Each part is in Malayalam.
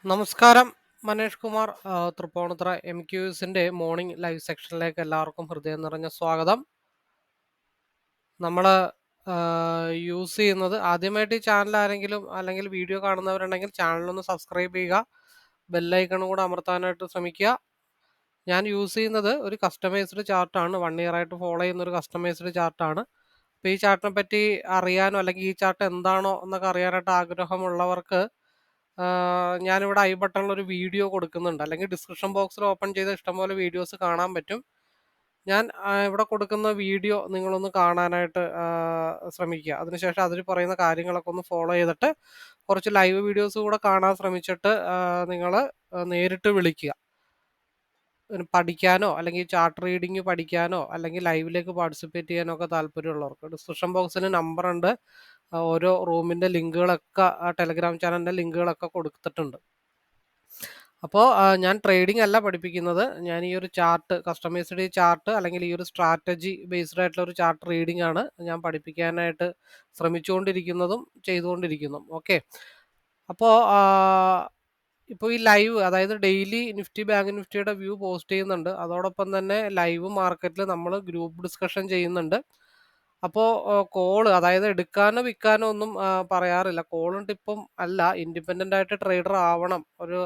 നമസ്കാരം. മനേഷ് കുമാർ, തൃപ്പൂണിത്തുറ MQസിന്റെ മോർണിംഗ് ലൈവ് സെക്ഷനിലേക്ക് എല്ലാവർക്കും ഹൃദയം നിറഞ്ഞ സ്വാഗതം. നമ്മൾ യൂസ് ചെയ്യുന്നത് ആദ്യമായിട്ട് ഈ ചാനൽ ആരെങ്കിലും അല്ലെങ്കിൽ വീഡിയോ കാണുന്നവരുണ്ടെങ്കിൽ ചാനലൊന്ന് സബ്സ്ക്രൈബ് ചെയ്യുക, ബെല്ലൈക്കണും കൂടെ അമർത്താനായിട്ട് ശ്രമിക്കുക. ഞാൻ യൂസ് ചെയ്യുന്നത് ഒരു കസ്റ്റമൈസ്ഡ് ചാർട്ടാണ്, 1 ഇയർ ആയിട്ട് ഫോളോ ചെയ്യുന്ന ഒരു കസ്റ്റമൈസ്ഡ് ചാർട്ടാണ്. അപ്പോൾ ഈ ചാർട്ടിനെ പറ്റി അറിയാനോ അല്ലെങ്കിൽ ഈ ചാർട്ട് എന്താണോ എന്നൊക്കെ അറിയാനായിട്ട് ആഗ്രഹമുള്ളവർക്ക് ഞാനിവിടെ ഐ ബട്ടണിൽ ഒരു വീഡിയോ കൊടുക്കുന്നുണ്ട്, അല്ലെങ്കിൽ ഡിസ്ക്രിപ്ഷൻ ബോക്സിൽ ഓപ്പൺ ചെയ്ത ഇഷ്ടംപോലെ വീഡിയോസ് കാണാൻ പറ്റും. ഞാൻ ഇവിടെ കൊടുക്കുന്ന വീഡിയോ നിങ്ങളൊന്ന് കാണാനായിട്ട് ശ്രമിക്കുക. അതിനുശേഷം അതിൽ പറയുന്ന കാര്യങ്ങളൊക്കെ ഒന്ന് ഫോളോ ചെയ്തിട്ട് കുറച്ച് ലൈവ് വീഡിയോസ് കൂടെ കാണാൻ ശ്രമിച്ചിട്ട് നിങ്ങൾ നേരിട്ട് വിളിക്കുക. പഠിക്കാനോ അല്ലെങ്കിൽ ചാർട്ട് റീഡിങ് പഠിക്കാനോ അല്ലെങ്കിൽ ലൈവിലേക്ക് പാർട്ടിസിപ്പേറ്റ് ചെയ്യാനോ ഒക്കെ താല്പര്യമുള്ളവർക്ക് ഡിസ്ക്രിപ്ഷൻ ബോക്സിൽ നമ്പർ ഉണ്ട്. ഓരോ റൂമിൻ്റെ ലിങ്കുകളൊക്കെ ടെലഗ്രാം ചാനലിൻ്റെ ലിങ്കുകളൊക്കെ കൊടുത്തിട്ടുണ്ട്. അപ്പോൾ ഞാൻ ട്രേഡിംഗ് അല്ല പഠിപ്പിക്കുന്നത്. ഞാൻ ഈ ഒരു ചാർട്ട്, കസ്റ്റമൈസ്ഡ് ചാർട്ട് അല്ലെങ്കിൽ ഈ ഒരു സ്ട്രാറ്റജി ബേസ്ഡ് ആയിട്ടുള്ള ഒരു ചാർട്ട് റീഡിംഗ് ആണ് ഞാൻ പഠിപ്പിക്കാനായിട്ട് ശ്രമിച്ചുകൊണ്ടിരിക്കുന്നതും ചെയ്തുകൊണ്ടിരിക്കുന്നതും. ഓക്കെ. അപ്പോൾ ഇപ്പോൾ ഈ ലൈവ്, അതായത് ഡെയിലി നിഫ്റ്റി ബാങ്ക് നിഫ്റ്റിയുടെ വ്യൂ പോസ്റ്റ് ചെയ്യുന്നുണ്ട്. അതോടൊപ്പം തന്നെ ലൈവ് മാർക്കറ്റിൽ നമ്മൾ ഗ്രൂപ്പ് ഡിസ്കഷൻ ചെയ്യുന്നുണ്ട്. അപ്പോൾ കോള്, അതായത് എടുക്കാനോ വിൽക്കാനോ ഒന്നും പറയാറില്ല. കോളും ടിപ്പും അല്ല, ഇൻഡിപെൻഡൻ്റ് ആയിട്ട് ട്രേഡർ ആവണം, ഒരു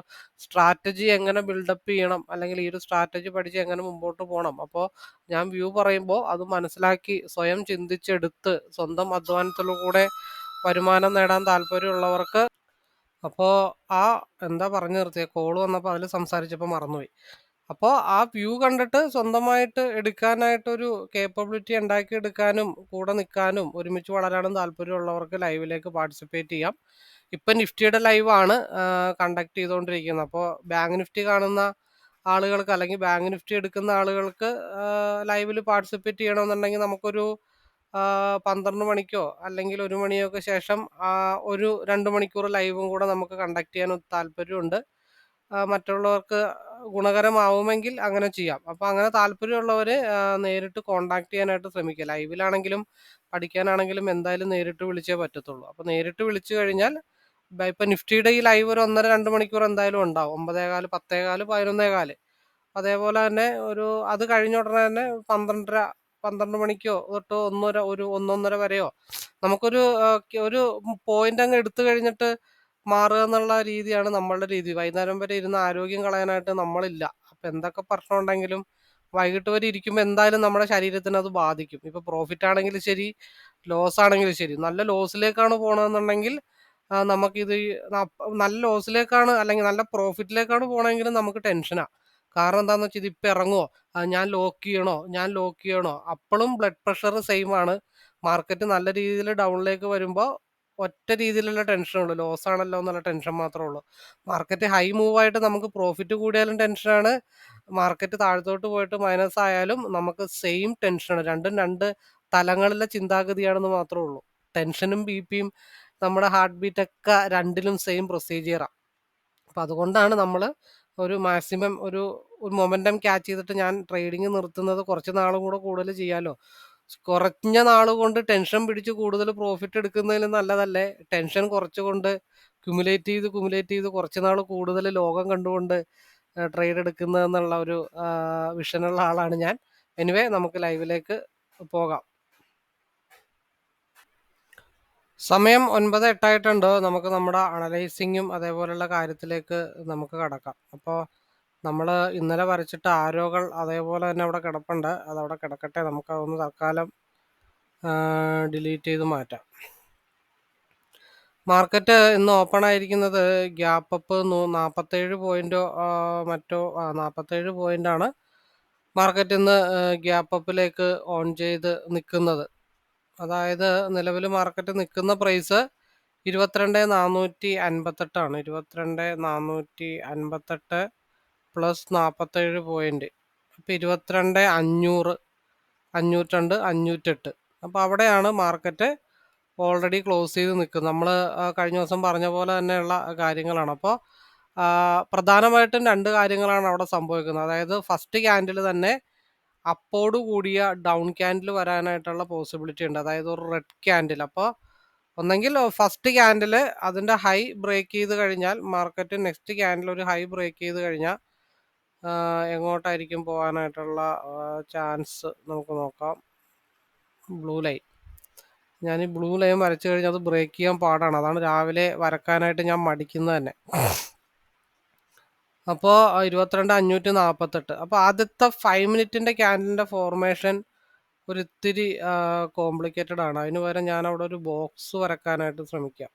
സ്ട്രാറ്റജി എങ്ങനെ ബിൽഡപ്പ് ചെയ്യണം, അല്ലെങ്കിൽ ഈ ഒരു സ്ട്രാറ്റജി പഠിച്ച് എങ്ങനെ മുമ്പോട്ട് പോകണം. അപ്പോൾ ഞാൻ വ്യൂ പറയുമ്പോൾ അത് മനസ്സിലാക്കി സ്വയം ചിന്തിച്ചെടുത്ത് സ്വന്തം അധ്വാനത്തിലൂടെ വരുമാനം നേടാൻ താല്പര്യമുള്ളവർക്ക്. അപ്പോൾ എന്താ പറഞ്ഞു നിർത്തിയത്, കോള് വന്നപ്പോൾ അതിൽ സംസാരിച്ചപ്പോൾ മറന്നുപോയി. അപ്പോൾ ആ വ്യൂ കണ്ടിട്ട് സ്വന്തമായിട്ട് എടുക്കാനായിട്ടൊരു കേപ്പബിലിറ്റി ഉണ്ടാക്കിയെടുക്കാനും കൂടെ നിൽക്കാനും ഒരുമിച്ച് വളരാനും താല്പര്യമുള്ളവർക്ക് ലൈവിലേക്ക് പാർട്ടിസിപ്പേറ്റ് ചെയ്യാം. ഇപ്പം നിഫ്റ്റിയുടെ ലൈവാണ് കണ്ടക്ട് ചെയ്തുകൊണ്ടിരിക്കുന്നത്. അപ്പോൾ ബാങ്ക് നിഫ്റ്റി കാണുന്ന ആളുകൾക്ക് അല്ലെങ്കിൽ ബാങ്ക് നിഫ്റ്റി എടുക്കുന്ന ആളുകൾക്ക് ലൈവിൽ പാർട്ടിസിപ്പേറ്റ് ചെയ്യണമെന്നുണ്ടെങ്കിൽ നമുക്കൊരു 12 മണിക്കോ അല്ലെങ്കിൽ 1 മണിയൊക്കെ ശേഷം ഒരു 2 മണിക്കൂർ ലൈവും കൂടെ നമുക്ക് കണ്ടക്ട് ചെയ്യാൻ താല്പര്യമുണ്ട്. മറ്റുള്ളവർക്ക് ഗുണകരമാവുമെങ്കിൽ അങ്ങനെ ചെയ്യാം. അപ്പോൾ അങ്ങനെ താല്പര്യമുള്ളവർ നേരിട്ട് കോൺടാക്ട് ചെയ്യാനായിട്ട് ശ്രമിക്കുക. ലൈവിലാണെങ്കിലും പഠിക്കാനാണെങ്കിലും എന്തായാലും നേരിട്ട് വിളിച്ചേ പറ്റത്തുള്ളൂ. അപ്പോൾ നേരിട്ട് വിളിച്ചു കഴിഞ്ഞാൽ ഇപ്പം നിഫ്റ്റിയുടെ ഈ ലൈവ് ഒരു 1.5-2 മണിക്കൂർ എന്തായാലും ഉണ്ടാവും. 9:15, 10:15, 11:15. അതേപോലെ തന്നെ അത് കഴിഞ്ഞ ഉടനെ തന്നെ 12 മണിക്കോ തൊട്ട് 1:30 വരെയോ നമുക്കൊരു ഒരു പോയിന്റ് അങ്ങ് എടുത്തു കഴിഞ്ഞിട്ട് മാറുക എന്നുള്ള രീതിയാണ് നമ്മളുടെ രീതി. വൈകുന്നേരം വരെ ഇരുന്ന് ആരോഗ്യം കളയാനായിട്ട് നമ്മളില്ല. അപ്പം എന്തൊക്കെ പ്രശ്നം ഉണ്ടെങ്കിലും വൈകിട്ട് വരെ ഇരിക്കുമ്പോൾ എന്തായാലും നമ്മുടെ ശരീരത്തിന് അത് ബാധിക്കും. ഇപ്പോൾ പ്രോഫിറ്റ് ആണെങ്കിലും ശരി, ലോസ് ആണെങ്കിലും ശരി. നല്ല ലോസിലേക്കാണ് പോകണമെന്നുണ്ടെങ്കിൽ നമുക്കിത് നല്ല ലോസിലേക്കാണ് അല്ലെങ്കിൽ നല്ല പ്രോഫിറ്റിലേക്കാണ് പോകണമെങ്കിലും നമുക്ക് ടെൻഷനാണ്. കാരണം എന്താണെന്ന് വെച്ചാൽ ഇതിപ്പോൾ ഇറങ്ങുമോ, ഞാൻ ലോക്ക് ചെയ്യണോ. അപ്പോഴും ബ്ലഡ് പ്രഷർ സെയിം ആണ്. മാർക്കറ്റ് നല്ല രീതിയിൽ ഡൗണിലേക്ക് വരുമ്പോൾ ഒറ്റ രീതിയിലുള്ള ടെൻഷനുള്ളൂ, ലോസ് ആണല്ലോ എന്നുള്ള ടെൻഷൻ മാത്രമേ ഉള്ളൂ. മാർക്കറ്റ് ഹൈ മൂവ് ആയിട്ട് നമുക്ക് പ്രോഫിറ്റ് കൂടിയാലും ടെൻഷനാണ്, മാർക്കറ്റ് താഴത്തോട്ട് പോയിട്ട് മൈനസ് ആയാലും നമുക്ക് സെയിം ടെൻഷനാണ്. രണ്ടും രണ്ട് തലങ്ങളിലെ ചിന്താഗതിയാണെന്ന് മാത്രമേ ഉള്ളൂ. ടെൻഷനും BP-യും നമ്മുടെ ഹാർട്ട് ബീറ്റൊക്കെ രണ്ടിലും സെയിം പ്രൊസീജിയറാണ്. അപ്പം അതുകൊണ്ടാണ് നമ്മൾ ഒരു മാക്സിമം ഒരു മൊമെൻറ്റം ക്യാച്ച് ചെയ്തിട്ട് ഞാൻ ട്രേഡിങ് നിർത്തുന്നത്. കുറച്ച് നാളും കൂടെ കൂടുതൽ ചെയ്യാമല്ലോ. കുറഞ്ഞ നാൾ കൊണ്ട് ടെൻഷൻ പിടിച്ച് കൂടുതൽ പ്രോഫിറ്റ് എടുക്കുന്നതിലും നല്ലതല്ലേ ടെൻഷൻ കുറച്ചുകൊണ്ട് കുമുലേറ്റ് ചെയ്ത് കുറച്ച് നാൾ കൂടുതൽ ലോകം കണ്ടുകൊണ്ട് ട്രേഡ് എടുക്കുന്നതെന്നുള്ള ഒരു വിഷനുള്ള ആളാണ് ഞാൻ. എനിവേ, നമുക്ക് ലൈവിലേക്ക് പോകാം. സമയം 9:08 നമുക്ക് നമ്മുടെ അനലൈസിങ്ങും അതേപോലെയുള്ള കാര്യത്തിലേക്ക് നമുക്ക് കടക്കാം. അപ്പോൾ നമ്മൾ ഇന്നലെ വരച്ചിട്ട് ആരോകൾ അതേപോലെ തന്നെ അവിടെ കിടപ്പുണ്ട്. അതവിടെ കിടക്കട്ടെ, നമുക്കതൊന്ന് തൽക്കാലം ഡിലീറ്റ് ചെയ്ത് മാറ്റാം. മാർക്കറ്റ് ഇന്ന് ഓപ്പൺ ആയിരിക്കുന്നത് ഗ്യാപ്പ് അപ്പ് 47 പോയിന്റോ മറ്റോ 47 പോയിന്റാണ് മാർക്കറ്റ് ഇന്ന് ഗ്യാപ്പ് അപ്പിലേക്ക് ഓൺ ചെയ്ത് നിൽക്കുന്നത്. അതായത് നിലവിൽ മാർക്കറ്റ് നിൽക്കുന്ന പ്രൈസ് 22,458 22,458 പ്ലസ് 47 പോയിന്റ്. അപ്പോൾ 22,500, 502, 508. അപ്പോൾ അവിടെയാണ് മാർക്കറ്റ് ഓൾറെഡി ക്ലോസ് ചെയ്ത് നിൽക്കുന്നത്. നമ്മൾ കഴിഞ്ഞ ദിവസം പറഞ്ഞ പോലെ തന്നെയുള്ള കാര്യങ്ങളാണ്. അപ്പോൾ പ്രധാനമായിട്ടും 2 കാര്യങ്ങളാണ് അവിടെ സംഭവിക്കുന്നത്. അതായത് ഫസ്റ്റ് ക്യാൻഡിൽ തന്നെ അപ്പോട് കൂടിയ ഡൗൺ ക്യാൻഡിൽ വരാനായിട്ടുള്ള പോസിബിലിറ്റി ഉണ്ട്, അതായത് ഒരു റെഡ് ക്യാൻഡിൽ. അപ്പോൾ ഒന്നെങ്കിൽ ഫസ്റ്റ് ക്യാൻഡിൽ അതിൻ്റെ ഹൈ ബ്രേക്ക് ചെയ്ത് കഴിഞ്ഞാൽ മാർക്കറ്റ് നെക്സ്റ്റ് ക്യാൻഡിൽ ഒരു ഹൈ ബ്രേക്ക് ചെയ്ത് കഴിഞ്ഞാൽ എങ്ങോട്ടായിരിക്കും പോകാനായിട്ടുള്ള ചാൻസ് നമുക്ക് നോക്കാം. ബ്ലൂ ലൈൻ, ഞാൻ ഈ ബ്ലൂ ലൈൻ വരച്ചു കഴിഞ്ഞാൽ അത് ബ്രേക്ക് ചെയ്യാൻ പാടാണ്. അതാണ് രാവിലെ വരക്കാനായിട്ട് ഞാൻ മടിക്കുന്നത് തന്നെ. അപ്പോൾ 22,548. അപ്പോൾ ആദ്യത്തെ 5 മിനിറ്റിൻ്റെ ക്യാൻഡിലിൻ്റെ ഫോർമേഷൻ ഒരു ഇത്തിരി കോംപ്ലിക്കേറ്റഡ് ആണ്. അതിന് പകരം ഞാൻ അവിടെ ഒരു ബോക്സ് വരക്കാനായിട്ട് ശ്രമിക്കാം.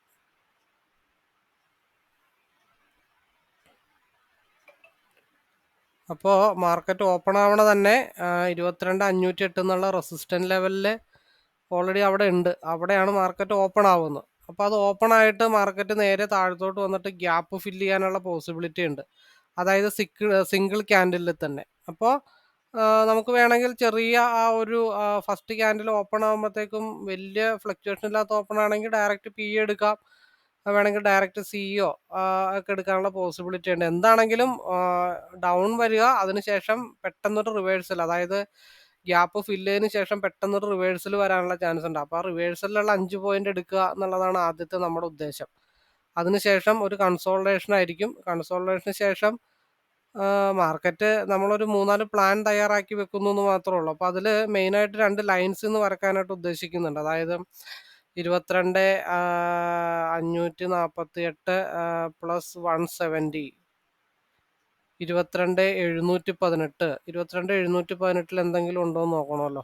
അപ്പോൾ മാർക്കറ്റ് ഓപ്പൺ ആവണ തന്നെ 22,508 എന്നുള്ള റെസിസ്റ്റൻറ്റ് ലെവലിൽ ഓൾറെഡി അവിടെ ഉണ്ട്. അവിടെയാണ് മാർക്കറ്റ് ഓപ്പൺ ആവുന്നത്. അപ്പോൾ അത് ഓപ്പൺ ആയിട്ട് മാർക്കറ്റ് നേരെ താഴത്തോട്ട് വന്നിട്ട് ഗ്യാപ്പ് ഫില്ല് ചെയ്യാനുള്ള പോസിബിലിറ്റി ഉണ്ട്. അതായത് സിംഗിൾ ക്യാൻഡിലിൽ തന്നെ. അപ്പോൾ നമുക്ക് വേണമെങ്കിൽ ചെറിയ ആ ഒരു ഫസ്റ്റ് ക്യാൻഡിൽ ഓപ്പൺ ആകുമ്പോഴത്തേക്കും വലിയ ഫ്ലക്ച്വേഷൻ ഇല്ലാത്ത ഓപ്പൺ ആണെങ്കിൽ ഡയറക്റ്റ് പി എടുക്കാം, വേണമെങ്കിൽ ഡയറക്റ്റ് സിഇഒ ഒക്കെ എടുക്കാനുള്ള പോസിബിലിറ്റി ഉണ്ട്. എന്താണെങ്കിലും ഡൗൺ വരിക, അതിനുശേഷം പെട്ടെന്നൊരു റിവേഴ്സൽ, അതായത് ഗ്യാപ്പ് ഫില്ല് ചെയ്തതിന് ശേഷം പെട്ടെന്നൊരു റിവേഴ്സൽ വരാനുള്ള ചാൻസ് ഉണ്ട്. അപ്പോൾ ആ റിവേഴ്സലിലുള്ള 5 പോയിന്റ് എടുക്കുക എന്നുള്ളതാണ് ആദ്യത്തെ നമ്മുടെ ഉദ്ദേശം. അതിനുശേഷം ഒരു കൺസോൾട്ടേഷൻ ആയിരിക്കും. കൺസോൾട്ടേഷന് ശേഷം മാർക്കറ്റ് നമ്മളൊരു 3-4 പ്ലാൻ തയ്യാറാക്കി വെക്കുന്നു എന്ന് മാത്രമേ ഉള്ളൂ. അപ്പോൾ അതിൽ മെയിനായിട്ട് 2 ലൈൻസ് എന്ന് വരക്കാനായിട്ട് ഉദ്ദേശിക്കുന്നുണ്ട്. അതായത് 22,548 പ്ലസ് 170, 22,718. 22,718 എന്തെങ്കിലും ഉണ്ടോ എന്ന് നോക്കണമല്ലോ.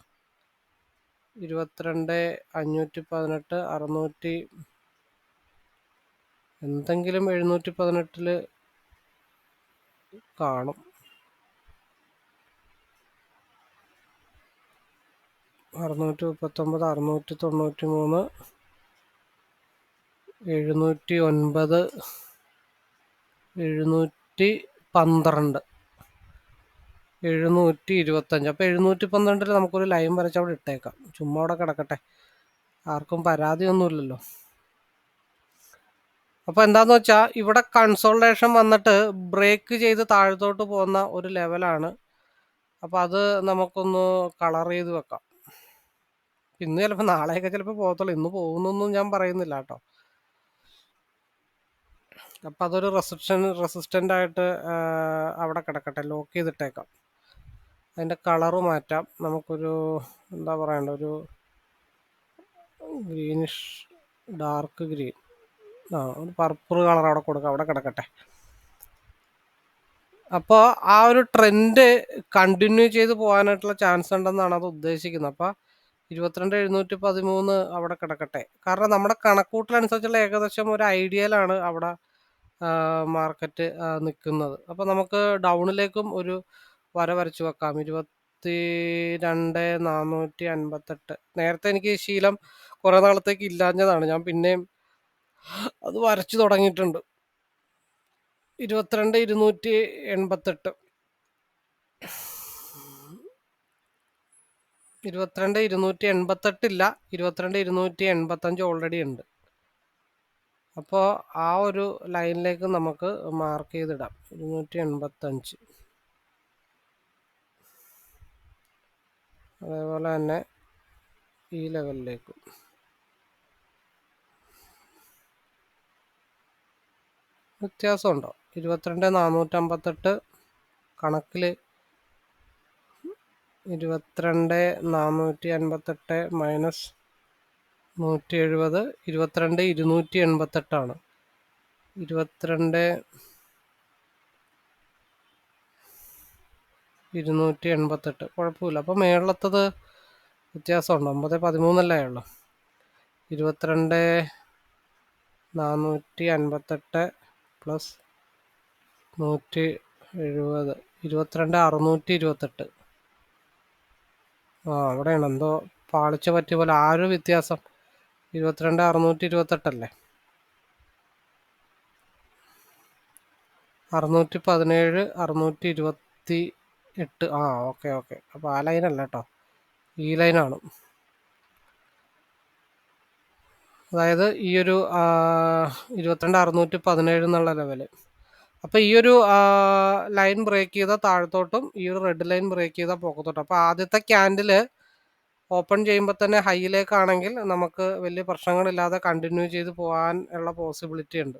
22,518 600, എന്തെങ്കിലും 718 കാണും. 639, 693, 709, 712, 725. അപ്പോൾ 712 നമുക്കൊരു ലൈൻ വരച്ച് അവിടെ ഇട്ടേക്കാം. ചുമ്മാ അവിടെ കിടക്കട്ടെ, ആർക്കും പരാതിയൊന്നുമില്ലല്ലോ. അപ്പോൾ എന്താന്ന് വെച്ചാൽ ഇവിടെ കൺസോൾട്ടേഷൻ വന്നിട്ട് ബ്രേക്ക് ചെയ്ത് താഴത്തോട്ട് പോകുന്ന ഒരു ലെവലാണ്. അപ്പോൾ അത് നമുക്കൊന്ന് കളർ ചെയ്ത് വെക്കാം. ഇന്ന് ചിലപ്പോൾ നാളെയൊക്കെ ചിലപ്പോൾ പോകത്തുള്ളൂ, ഇന്ന് പോകുന്നൊന്നും ഞാൻ പറയുന്നില്ല കേട്ടോ. അപ്പം അതൊരു റെസിസ്റ്റൻ്റ് ആയിട്ട് അവിടെ കിടക്കട്ടെ, ലോക്ക് ചെയ്തിട്ടേക്കാം. അതിൻ്റെ കളറ് മാറ്റാം. നമുക്കൊരു എന്താ പറയണ്ട, ഒരു ഗ്രീനിഷ് ഡാർക്ക് ഗ്രീൻ, ഒരു പർപ്പിൾ കളർ അവിടെ കൊടുക്കാം, അവിടെ കിടക്കട്ടെ. അപ്പോൾ ആ ഒരു ട്രെൻഡ് കണ്ടിന്യൂ ചെയ്ത് പോകാനായിട്ടുള്ള ചാൻസ് ഉണ്ടെന്നാണ് അത് ഉദ്ദേശിക്കുന്നത്. അപ്പോൾ 22,713 അവിടെ കിടക്കട്ടെ. കാരണം നമ്മുടെ കണക്കൂട്ടലനുസരിച്ചുള്ള ഏകദേശം ഒരു ഐഡിയയിലാണ് അവിടെ മാർക്കറ്റ് നിൽക്കുന്നത്. അപ്പോൾ നമുക്ക് ഡൗണിലേക്കും ഒരു വര വരച്ച് വെക്കാം. 22,458. നേരത്തെ എനിക്ക് ഈ ശീലം കുറേ നാളത്തേക്ക് ഇല്ലാഞ്ഞതാണ്, ഞാൻ പിന്നെയും അത് വരച്ചു തുടങ്ങിയിട്ടുണ്ട്. 22,288, 22,288 ഇല്ല, 22,285 ഓൾറെഡി ഉണ്ട്. അപ്പോൾ ആ ഒരു ലൈനിലേക്ക് നമുക്ക് മാർക്ക് ചെയ്തിടാം 285. അതേപോലെ തന്നെ ഈ ലെവലിലേക്കും. വ്യത്യാസമുണ്ടോ? 22,458 കണക്കിൽ 22,458 മൈനസ് 170, 22,288. 22,288 കുഴപ്പമില്ല. അപ്പോൾ മേളിലത്തത് വ്യത്യാസമുണ്ട്. 913 ഉള്ളൂ. 22,458 പ്ലസ് 170, 22,628. അവിടെയാണ് എന്തോ പാളിച്ച പറ്റിയ പോലെ. ആ ഒരു വ്യത്യാസം 22,628 617, 628. ഓക്കെ. അപ്പോൾ ആ ലൈനല്ല കേട്ടോ, ഈ ലൈനാണ്. അതായത് ഈ ഒരു 22,617 എന്നുള്ള ലെവല്. അപ്പോൾ ഈ ഒരു ലൈൻ ബ്രേക്ക് ചെയ്താൽ താഴത്തോട്ടും, ഈ ഒരു റെഡ് ലൈൻ ബ്രേക്ക് ചെയ്താൽ പൊക്കത്തോട്ടും. അപ്പോൾ ആദ്യത്തെ ക്യാൻഡിൽ ഓപ്പൺ ചെയ്യുമ്പോൾ തന്നെ ഹൈയിലേക്കാണെങ്കിൽ നമുക്ക് വലിയ പ്രശ്നങ്ങളില്ലാതെ കണ്ടിന്യൂ ചെയ്ത് പോകാൻ ഉള്ള പോസിബിലിറ്റി ഉണ്ട്.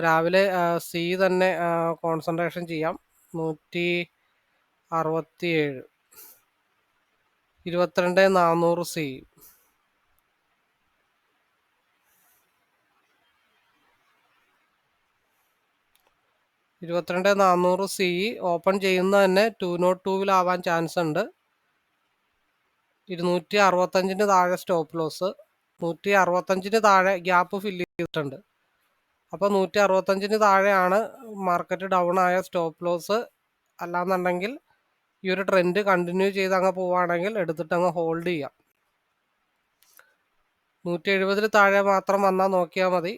രാവിലെ സി തന്നെ കോൺസെൻട്രേഷൻ ചെയ്യാം. 167, 22,400 സി. 22,400 സി ഓപ്പൺ ചെയ്യുന്ന തന്നെ 202-ലാവാൻ ചാൻസ് ഉണ്ട്. 265-ന് താഴെ സ്റ്റോപ്പ് ലോസ്. 165-ന് താഴെ ഗ്യാപ്പ് ഫില്ല് ചെയ്തിട്ടുണ്ട്. അപ്പോൾ 165-ന് താഴെയാണ് മാർക്കറ്റ് ഡൗൺ ആയ സ്റ്റോപ്പ് ലോസ്. അല്ലാന്നുണ്ടെങ്കിൽ ഈ ഒരു ട്രെൻഡ് കണ്ടിന്യൂ ചെയ്ത് അങ്ങ് പോവുകയാണെങ്കിൽ എടുത്തിട്ട് അങ്ങ് ഹോൾഡ് ചെയ്യാം. 170-ന് താഴെ മാത്രം വന്നാൽ നോക്കിയാൽ മതി.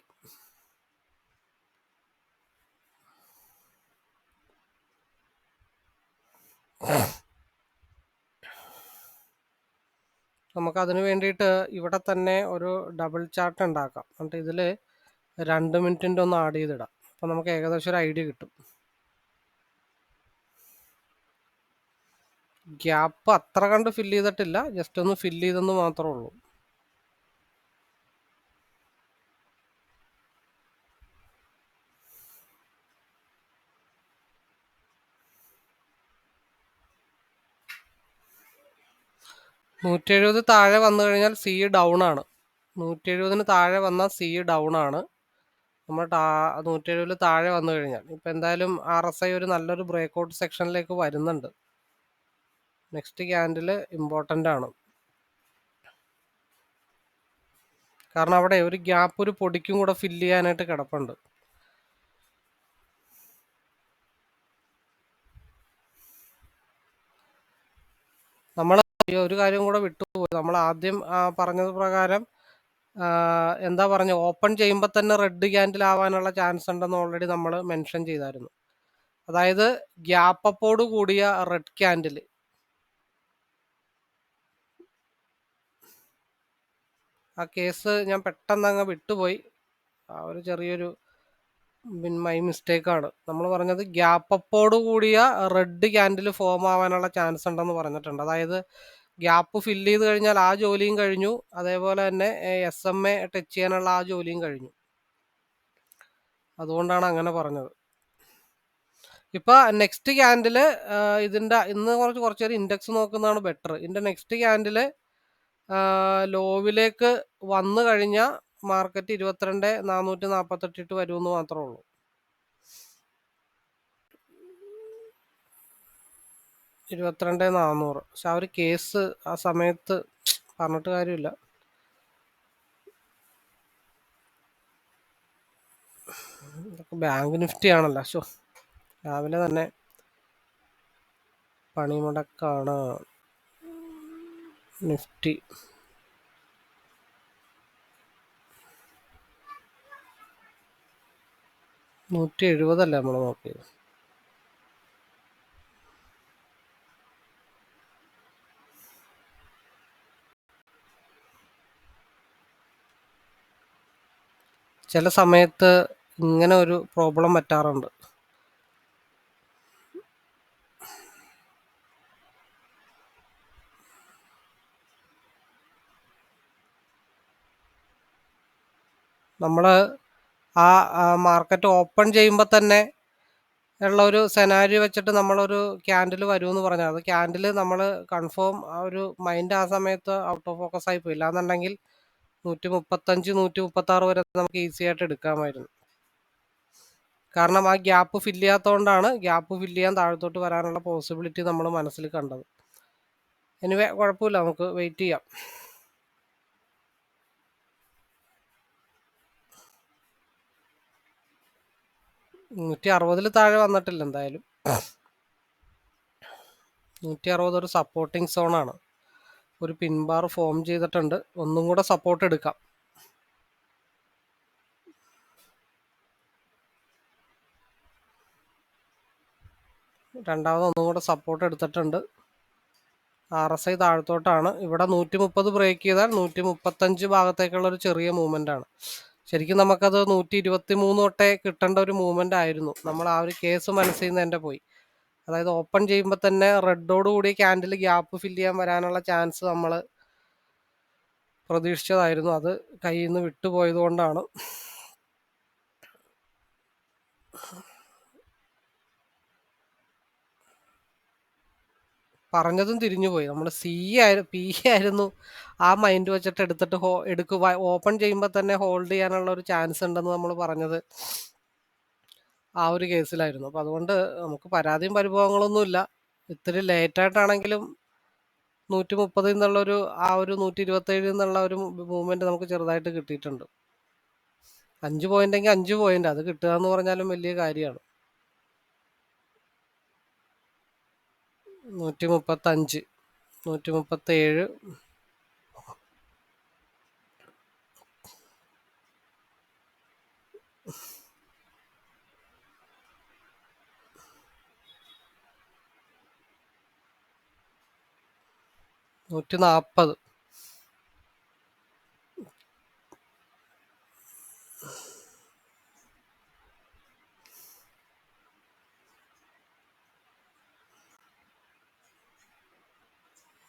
നമുക്ക് അതിന് വേണ്ടിയിട്ട് ഇവിടെ തന്നെ ഒരു ഡബിൾ ചാർട്ട് ഉണ്ടാക്കാം. എന്നിട്ട് ഇതിൽ 2 മിനിറ്റിൻ്റെ ഒന്ന് ആഡ് ചെയ്തിടാം. അപ്പോൾ നമുക്ക് ഏകദേശം ഒരു ഐഡിയ കിട്ടും. ഗ്യാപ്പ് അത്ര കണ്ട് ഫില്ല് ചെയ്തിട്ടില്ല, ജസ്റ്റ് ഒന്ന് ഫില്ല് ചെയ്തെന്ന് മാത്രമേ ഉള്ളൂ. $170 താഴെ വന്നു കഴിഞ്ഞാൽ സി ഡൗൺ ആണ്. 170-ന് താഴെ വന്നാൽ സി ഡൗൺ ആണ്. നമ്മൾ 170-ൽ താഴെ വന്നു കഴിഞ്ഞാൽ ഇപ്പം എന്തായാലും RSI ഒരു നല്ലൊരു ബ്രേക്ക്ഔട്ട് സെക്ഷനിലേക്ക് വരുന്നുണ്ട്. നെക്സ്റ്റ് ക്യാൻഡിൽ ഇമ്പോർട്ടൻ്റ് ആണ്. കാരണം അവിടെ ഒരു ഗ്യാപ്പ് ഒരു പൊടിക്കും കൂടെ ഫില്ല് ചെയ്യാനായിട്ട് കിടപ്പുണ്ട്. നമ്മൾ ഒരു കാര്യം കൂടെ വിട്ടുപോയി. നമ്മൾ ആദ്യം പറഞ്ഞത് പ്രകാരം എന്താ പറഞ്ഞ ഓപ്പൺ ചെയ്യുമ്പോൾ തന്നെ റെഡ് ക്യാൻഡിൽ ആവാനുള്ള ചാൻസ് ഉണ്ടെന്ന് ഓൾറെഡി നമ്മൾ മെൻഷൻ ചെയ്തായിരുന്നു. അതായത് ഗ്യാപ്പ് അപ്പോട് കൂടിയ റെഡ് ക്യാൻഡിൽ. ആ കേസ് ഞാൻ പെട്ടെന്ന് അങ്ങ് വിട്ടുപോയി. ഒരു ചെറിയൊരു മൈ മിസ്റ്റേക്കാണ്. നമ്മൾ പറഞ്ഞത് ഗ്യാപ്പ് അപ്പോട് കൂടിയ റെഡ് ക്യാൻഡിൽ ഫോം ആവാനുള്ള ചാൻസ് ഉണ്ടെന്ന് പറഞ്ഞിട്ടുണ്ട്. അതായത് ഗ്യാപ്പ് ഫില്ല് ചെയ്ത് കഴിഞ്ഞാൽ ആ ജോലിയും കഴിഞ്ഞു, അതേപോലെ തന്നെ SMA ടച്ച് ചെയ്യാനുള്ള ആ ജോലിയും കഴിഞ്ഞു. അതുകൊണ്ടാണ് അങ്ങനെ പറഞ്ഞത്. ഇപ്പൊ നെക്സ്റ്റ് ക്യാൻഡില് ഇന്ന് കുറച്ച് നേരം ഇൻഡെക്സ് നോക്കുന്നതാണ് ബെറ്റർ. ഇതിന്റെ നെക്സ്റ്റ് ക്യാൻഡില് ലോവിലേക്ക് വന്നു കഴിഞ്ഞാൽ മാർക്കറ്റ് 22,448 വരുമെന്ന് മാത്രമേ ഉള്ളൂ. 22,400. പക്ഷെ ആ ഒരു കേസ് ആ സമയത്ത് പറഞ്ഞിട്ട് കാര്യമില്ല. ബാങ്ക് നിഫ്റ്റി ആണല്ലോ. ഷോ രാവിലെ തന്നെ പണിമുടക്കാണ്. നിഫ്റ്റി 170 അല്ലേ നമ്മൾ നോക്കിയത്. ചില സമയത്ത് ഇങ്ങനെ ഒരു പ്രോബ്ലം പറ്റാറുണ്ട്. നമ്മൾ ആ മാർക്കറ്റ് ഓപ്പൺ ചെയ്യുമ്പോൾ തന്നെ ഉള്ള ഒരു സെനാരിയോ വെച്ചിട്ട് നമ്മളൊരു ക്യാൻഡിൽ വരുമെന്ന് പറഞ്ഞാൽ അത് ക്യാൻഡിൽ നമ്മൾ കൺഫേം ആ ഒരു മൈൻഡ് ആ സമയത്ത് ഔട്ട് ഓഫ് ഫോക്കസ് ആയി പോയില്ല എന്നുണ്ടെങ്കിൽ 135, 136 വരെ നമുക്ക് ഈസി ആയിട്ട് എടുക്കാമായിരുന്നു. കാരണം ആ ഗ്യാപ്പ് ഫില്ല് ചെയ്യാത്തതുകൊണ്ടാണ് ഗ്യാപ്പ് ഫില്ല് ചെയ്യാൻ താഴത്തോട്ട് വരാനുള്ള പോസിബിലിറ്റി നമ്മൾ മനസ്സിൽ കണ്ടത്. എനിവേ കുഴപ്പമില്ല, നമുക്ക് വെയിറ്റ് ചെയ്യാം. $160 താഴെ വന്നിട്ടില്ല എന്തായാലും. 160 ഒരു സപ്പോർട്ടിങ് സോണാണ്. ഒരു പിൻബാർ ഫോം ചെയ്തിട്ടുണ്ട്. ഒന്നും കൂടെ സപ്പോർട്ട് എടുക്കാം. രണ്ടാമത് ഒന്നും കൂടെ സപ്പോർട്ട് എടുത്തിട്ടുണ്ട്. RSI താഴത്തോട്ടാണ്. ഇവിടെ 130 ബ്രേക്ക് ചെയ്താൽ 135 ഭാഗത്തേക്കുള്ള ഒരു ചെറിയ മൂവ്മെന്റ് ആണ്. ശരിക്കും നമുക്കത് 123 തൊട്ടേ കിട്ടേണ്ട ഒരു മൂവ്മെന്റ് ആയിരുന്നു. നമ്മൾ ആ ഒരു കേസ് മനസ്സിൽ നിന്ന് തന്നെ പോയി. അതായത് ഓപ്പൺ ചെയ്യുമ്പോൾ തന്നെ റെഡോട് കൂടി ക്യാൻഡിൽ ഗ്യാപ്പ് ഫില്ല് ചെയ്യാൻ വരാനുള്ള ചാൻസ് നമ്മൾ പ്രതീക്ഷിച്ചതായിരുന്നു. അത് കയ്യിൽ നിന്ന് വിട്ടുപോയത് കൊണ്ടാണ്. പറഞ്ഞതും തിരിഞ്ഞുപോയി. നമ്മൾ പി ആയിരുന്നു ആ മൈൻഡ് വെച്ചിട്ട് എടുത്തിട്ട് ഓപ്പൺ ചെയ്യുമ്പോൾ തന്നെ ഹോൾഡ് ചെയ്യാനുള്ള ഒരു ചാൻസ് ഉണ്ടെന്ന് നമ്മൾ പറഞ്ഞത് ആ ഒരു കേസിലായിരുന്നു. അപ്പം അതുകൊണ്ട് നമുക്ക് പരാതിയും പരിഭവങ്ങളൊന്നുമില്ല. ഇത്തിരി ലേറ്റായിട്ടാണെങ്കിലും 130 എന്നുള്ളൊരു ആ ഒരു 127 എന്നുള്ള ഒരു മൂവ്മെന്റ് നമുക്ക് ചെറുതായിട്ട് കിട്ടിയിട്ടുണ്ട്. 5 പോയിന്റ് എങ്കിൽ 5 പോയിന്റ് അത് കിട്ടുക എന്ന് പറഞ്ഞാലും വലിയ കാര്യമാണ്. 135, 137, 140,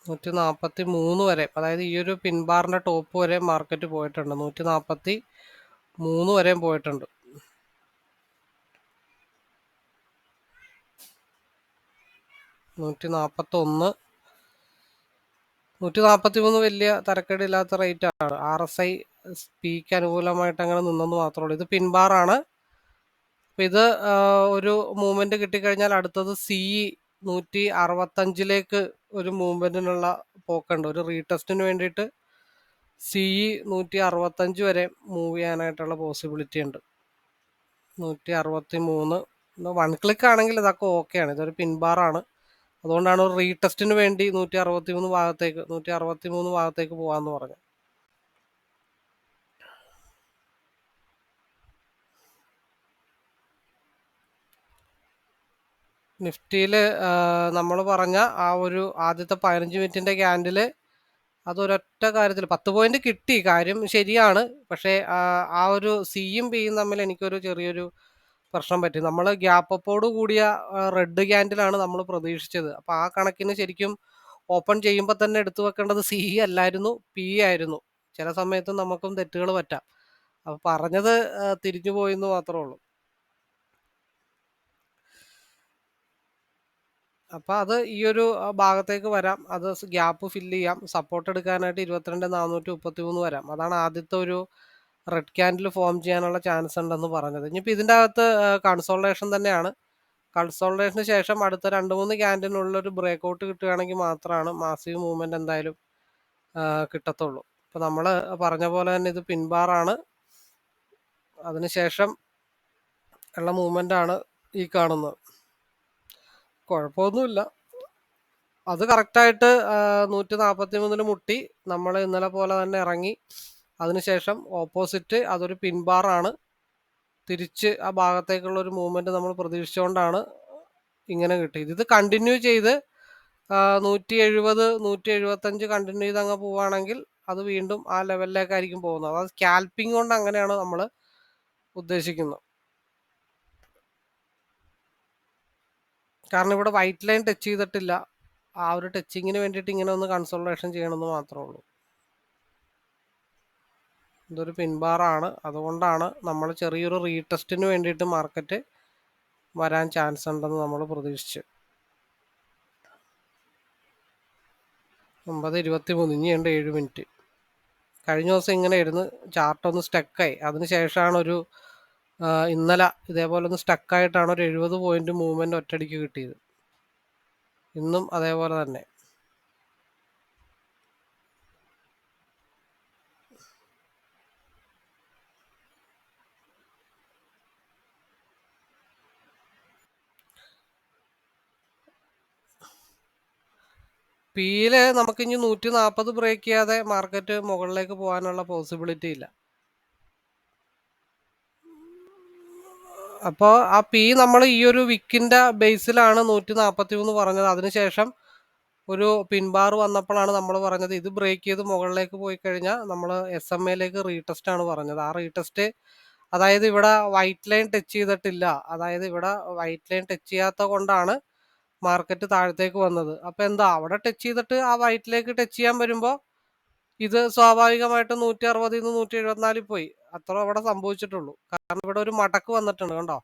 143 വരെ, അതായത് ഈ ഒരു പിൻബാറിന്റെ ടോപ്പ് വരെ മാർക്കറ്റ് പോയിട്ടുണ്ട്. 143 വരെയും പോയിട്ടുണ്ട്. 141, 143 വലിയ തരക്കേടില്ലാത്ത റേറ്റ് ആണ്. RSI പീക്ക് അനുകൂലമായിട്ട് അങ്ങനെ നിന്നെന്ന് മാത്രമേ ഉള്ളൂ. ഇത് പിൻബാറാണ്. അപ്പം ഇത് ഒരു മൂവ്മെന്റ് കിട്ടിക്കഴിഞ്ഞാൽ അടുത്തത് CE 165 ഒരു മൂവ്മെന്റിനുള്ള പോക്കുണ്ട്. ഒരു റീടെസ്റ്റിന് വേണ്ടിയിട്ട് CE 165 വരെ മൂവ് ചെയ്യാനായിട്ടുള്ള പോസിബിലിറ്റി ഉണ്ട്. 163, 1 ക്ലിക്ക് ആണെങ്കിൽ ഇതൊക്കെ ഓക്കെയാണ്. ഇതൊരു പിൻബാറാണ്. അതുകൊണ്ടാണ് ഒരു റീടെസ്റ്റിന് വേണ്ടി 163 ഭാഗത്തേക്ക് പോകാമെന്ന് പറഞ്ഞത്. നിഫ്റ്റിയിൽ നമ്മൾ പറഞ്ഞ ആ ഒരു ആദ്യത്തെ 15 മിനിറ്റിന്റെ ക്യാൻഡില് അതൊരൊറ്റ കാര്യത്തിൽ 10 പോയിന്റ് കിട്ടി, കാര്യം ശരിയാണ്. പക്ഷേ ആ ഒരു സിയും പിയും തമ്മിൽ എനിക്കൊരു ചെറിയൊരു പ്രശ്നം പറ്റി. നമ്മൾ ഗ്യാപ്പ് അപ്പോട് കൂടിയ റെഡ് ക്യാൻഡിലാണ് നമ്മൾ പ്രതീക്ഷിച്ചത്. അപ്പോൾ ആ കണക്കിന് ശരിക്കും ഓപ്പൺ ചെയ്യുമ്പോൾ തന്നെ എടുത്തു വെക്കേണ്ടത് സി അല്ലായിരുന്നു, പി ആയിരുന്നു. ചില സമയത്ത് നമുക്കും തെറ്റുകൾ പറ്റാം. അപ്പോൾ പറഞ്ഞത് തിരിഞ്ഞു പോയെന്ന് മാത്രമേ ഉള്ളൂ. അപ്പം അത് ഈ ഒരു ഭാഗത്തേക്ക് വരാം. അത് ഗ്യാപ്പ് ഫില്ല് ചെയ്യാം. സപ്പോർട്ട് എടുക്കാനായിട്ട് 22,433 വരാം. അതാണ് ആദ്യത്തെ ഒരു റെഡ് ക്യാൻഡിൽ ഫോം ചെയ്യാനുള്ള ചാൻസ് ഉണ്ടെന്ന് പറഞ്ഞത്. ഇനിയിപ്പോൾ ഇതിൻ്റെ അകത്ത് കൺസോൾട്ടേഷൻ തന്നെയാണ്. കൺസോൾട്ടേഷന് ശേഷം അടുത്ത 2-3 ക്യാൻഡിനുള്ളിൽ ഒരു ബ്രേക്ക് ഔട്ട് കിട്ടുകയാണെങ്കിൽ മാത്രമാണ് മാസീവ് മൂവ്മെന്റ് എന്തായാലും കിട്ടത്തുള്ളൂ. ഇപ്പം നമ്മൾ പറഞ്ഞ പോലെ തന്നെ ഇത് പിൻബാറാണ്. അതിനുശേഷം ഉള്ള മൂവ്മെന്റ് ആണ് ഈ കാണുന്നത്. കുഴപ്പമൊന്നുമില്ല. അത് കറക്റ്റായിട്ട് 143 മുട്ടി നമ്മൾ ഇന്നലെ പോലെ തന്നെ ഇറങ്ങി. അതിനുശേഷം ഓപ്പോസിറ്റ് അതൊരു പിൻബാറാണ്. തിരിച്ച് ആ ഭാഗത്തേക്കുള്ള ഒരു മൂവ്മെന്റ് നമ്മൾ പ്രതീക്ഷിച്ചുകൊണ്ടാണ് ഇങ്ങനെ കിട്ടിയത്. ഇത് കണ്ടിന്യൂ ചെയ്ത് 170, 175 കണ്ടിന്യൂ ചെയ്ത് അങ്ങ് പോവുകയാണെങ്കിൽ അത് വീണ്ടും ആ ലെവലിലേക്കായിരിക്കും പോകുന്നത്. അത് സ്കാൽപ്പിംഗ് കൊണ്ട് അങ്ങനെയാണ് നമ്മൾ ഉദ്ദേശിക്കുന്നത്. കാരണം ഇവിടെ വൈറ്റ് ലൈൻ ടച്ച് ചെയ്തിട്ടില്ല. ആ ഒരു ടച്ചിങ്ങിന് വേണ്ടിയിട്ട് ഇങ്ങനെ ഒന്ന് കൺസോൾട്ടേഷൻ ചെയ്യണമെന്ന് മാത്രമേ ഉള്ളൂ. ഇതൊരു പിൻബാറാണ്. അതുകൊണ്ടാണ് നമ്മൾ ചെറിയൊരു റീടെസ്റ്റിന് വേണ്ടിയിട്ട് മാർക്കറ്റ് വരാൻ ചാൻസ് ഉണ്ടെന്ന് നമ്മൾ പ്രതീക്ഷിച്ചു. 9:23, ഇനിയുണ്ട് 7 മിനിറ്റ്. കഴിഞ്ഞ ദിവസം ഇങ്ങനെ ഇരുന്ന് ചാർട്ട് ഒന്ന് സ്റ്റക്കായി. അതിനുശേഷമാണ് ഒരു ഇന്നലെ ഇതേപോലെ ഒന്ന് സ്റ്റക്കായിട്ടാണ് ഒരു 70 പോയിന്റ് മൂവ്മെന്റ് ഒറ്റയടിക്ക് കിട്ടിയത്. ഇന്നും അതേപോലെ തന്നെ. പിയില് നമുക്ക് ഇനി 140 ബ്രേക്ക് ചെയ്യാതെ മാർക്കറ്റ് മുകളിലേക്ക് പോകാനുള്ള പോസിബിലിറ്റി ഇല്ല. അപ്പോൾ ആ പി നമ്മൾ ഈ ഒരു വിക്കിന്റെ ബേസിലാണ് 143 പറഞ്ഞത്. അതിനുശേഷം ഒരു പിൻബാർ വന്നപ്പോഴാണ് നമ്മൾ പറഞ്ഞത് ഇത് ബ്രേക്ക് ചെയ്ത് മുകളിലേക്ക് പോയി കഴിഞ്ഞാൽ നമ്മൾ SMA റീടെസ്റ്റ് ആണ് പറഞ്ഞത്. ആ റീടെസ്റ്റ് അതായത് ഇവിടെ വൈറ്റ് ലൈൻ ടച്ച് ചെയ്തിട്ടില്ല. അതായത് ഇവിടെ വൈറ്റ് ലൈൻ ടച്ച് ചെയ്യാത്ത കൊണ്ടാണ് മാർക്കറ്റ് താഴത്തേക്ക് വന്നത്. അപ്പോൾ എന്താ അവിടെ ടച്ച് ചെയ്തിട്ട് ആ വൈറ്റിലേക്ക് ടച്ച് ചെയ്യാൻ വരുമ്പോൾ ഇത് സ്വാഭാവികമായിട്ടും 160 174 പോയി. അത്ര അവിടെ സംഭവിച്ചിട്ടുള്ളൂ. കാരണം ഇവിടെ ഒരു മടക്ക് വന്നിട്ടുണ്ട് കണ്ടോ.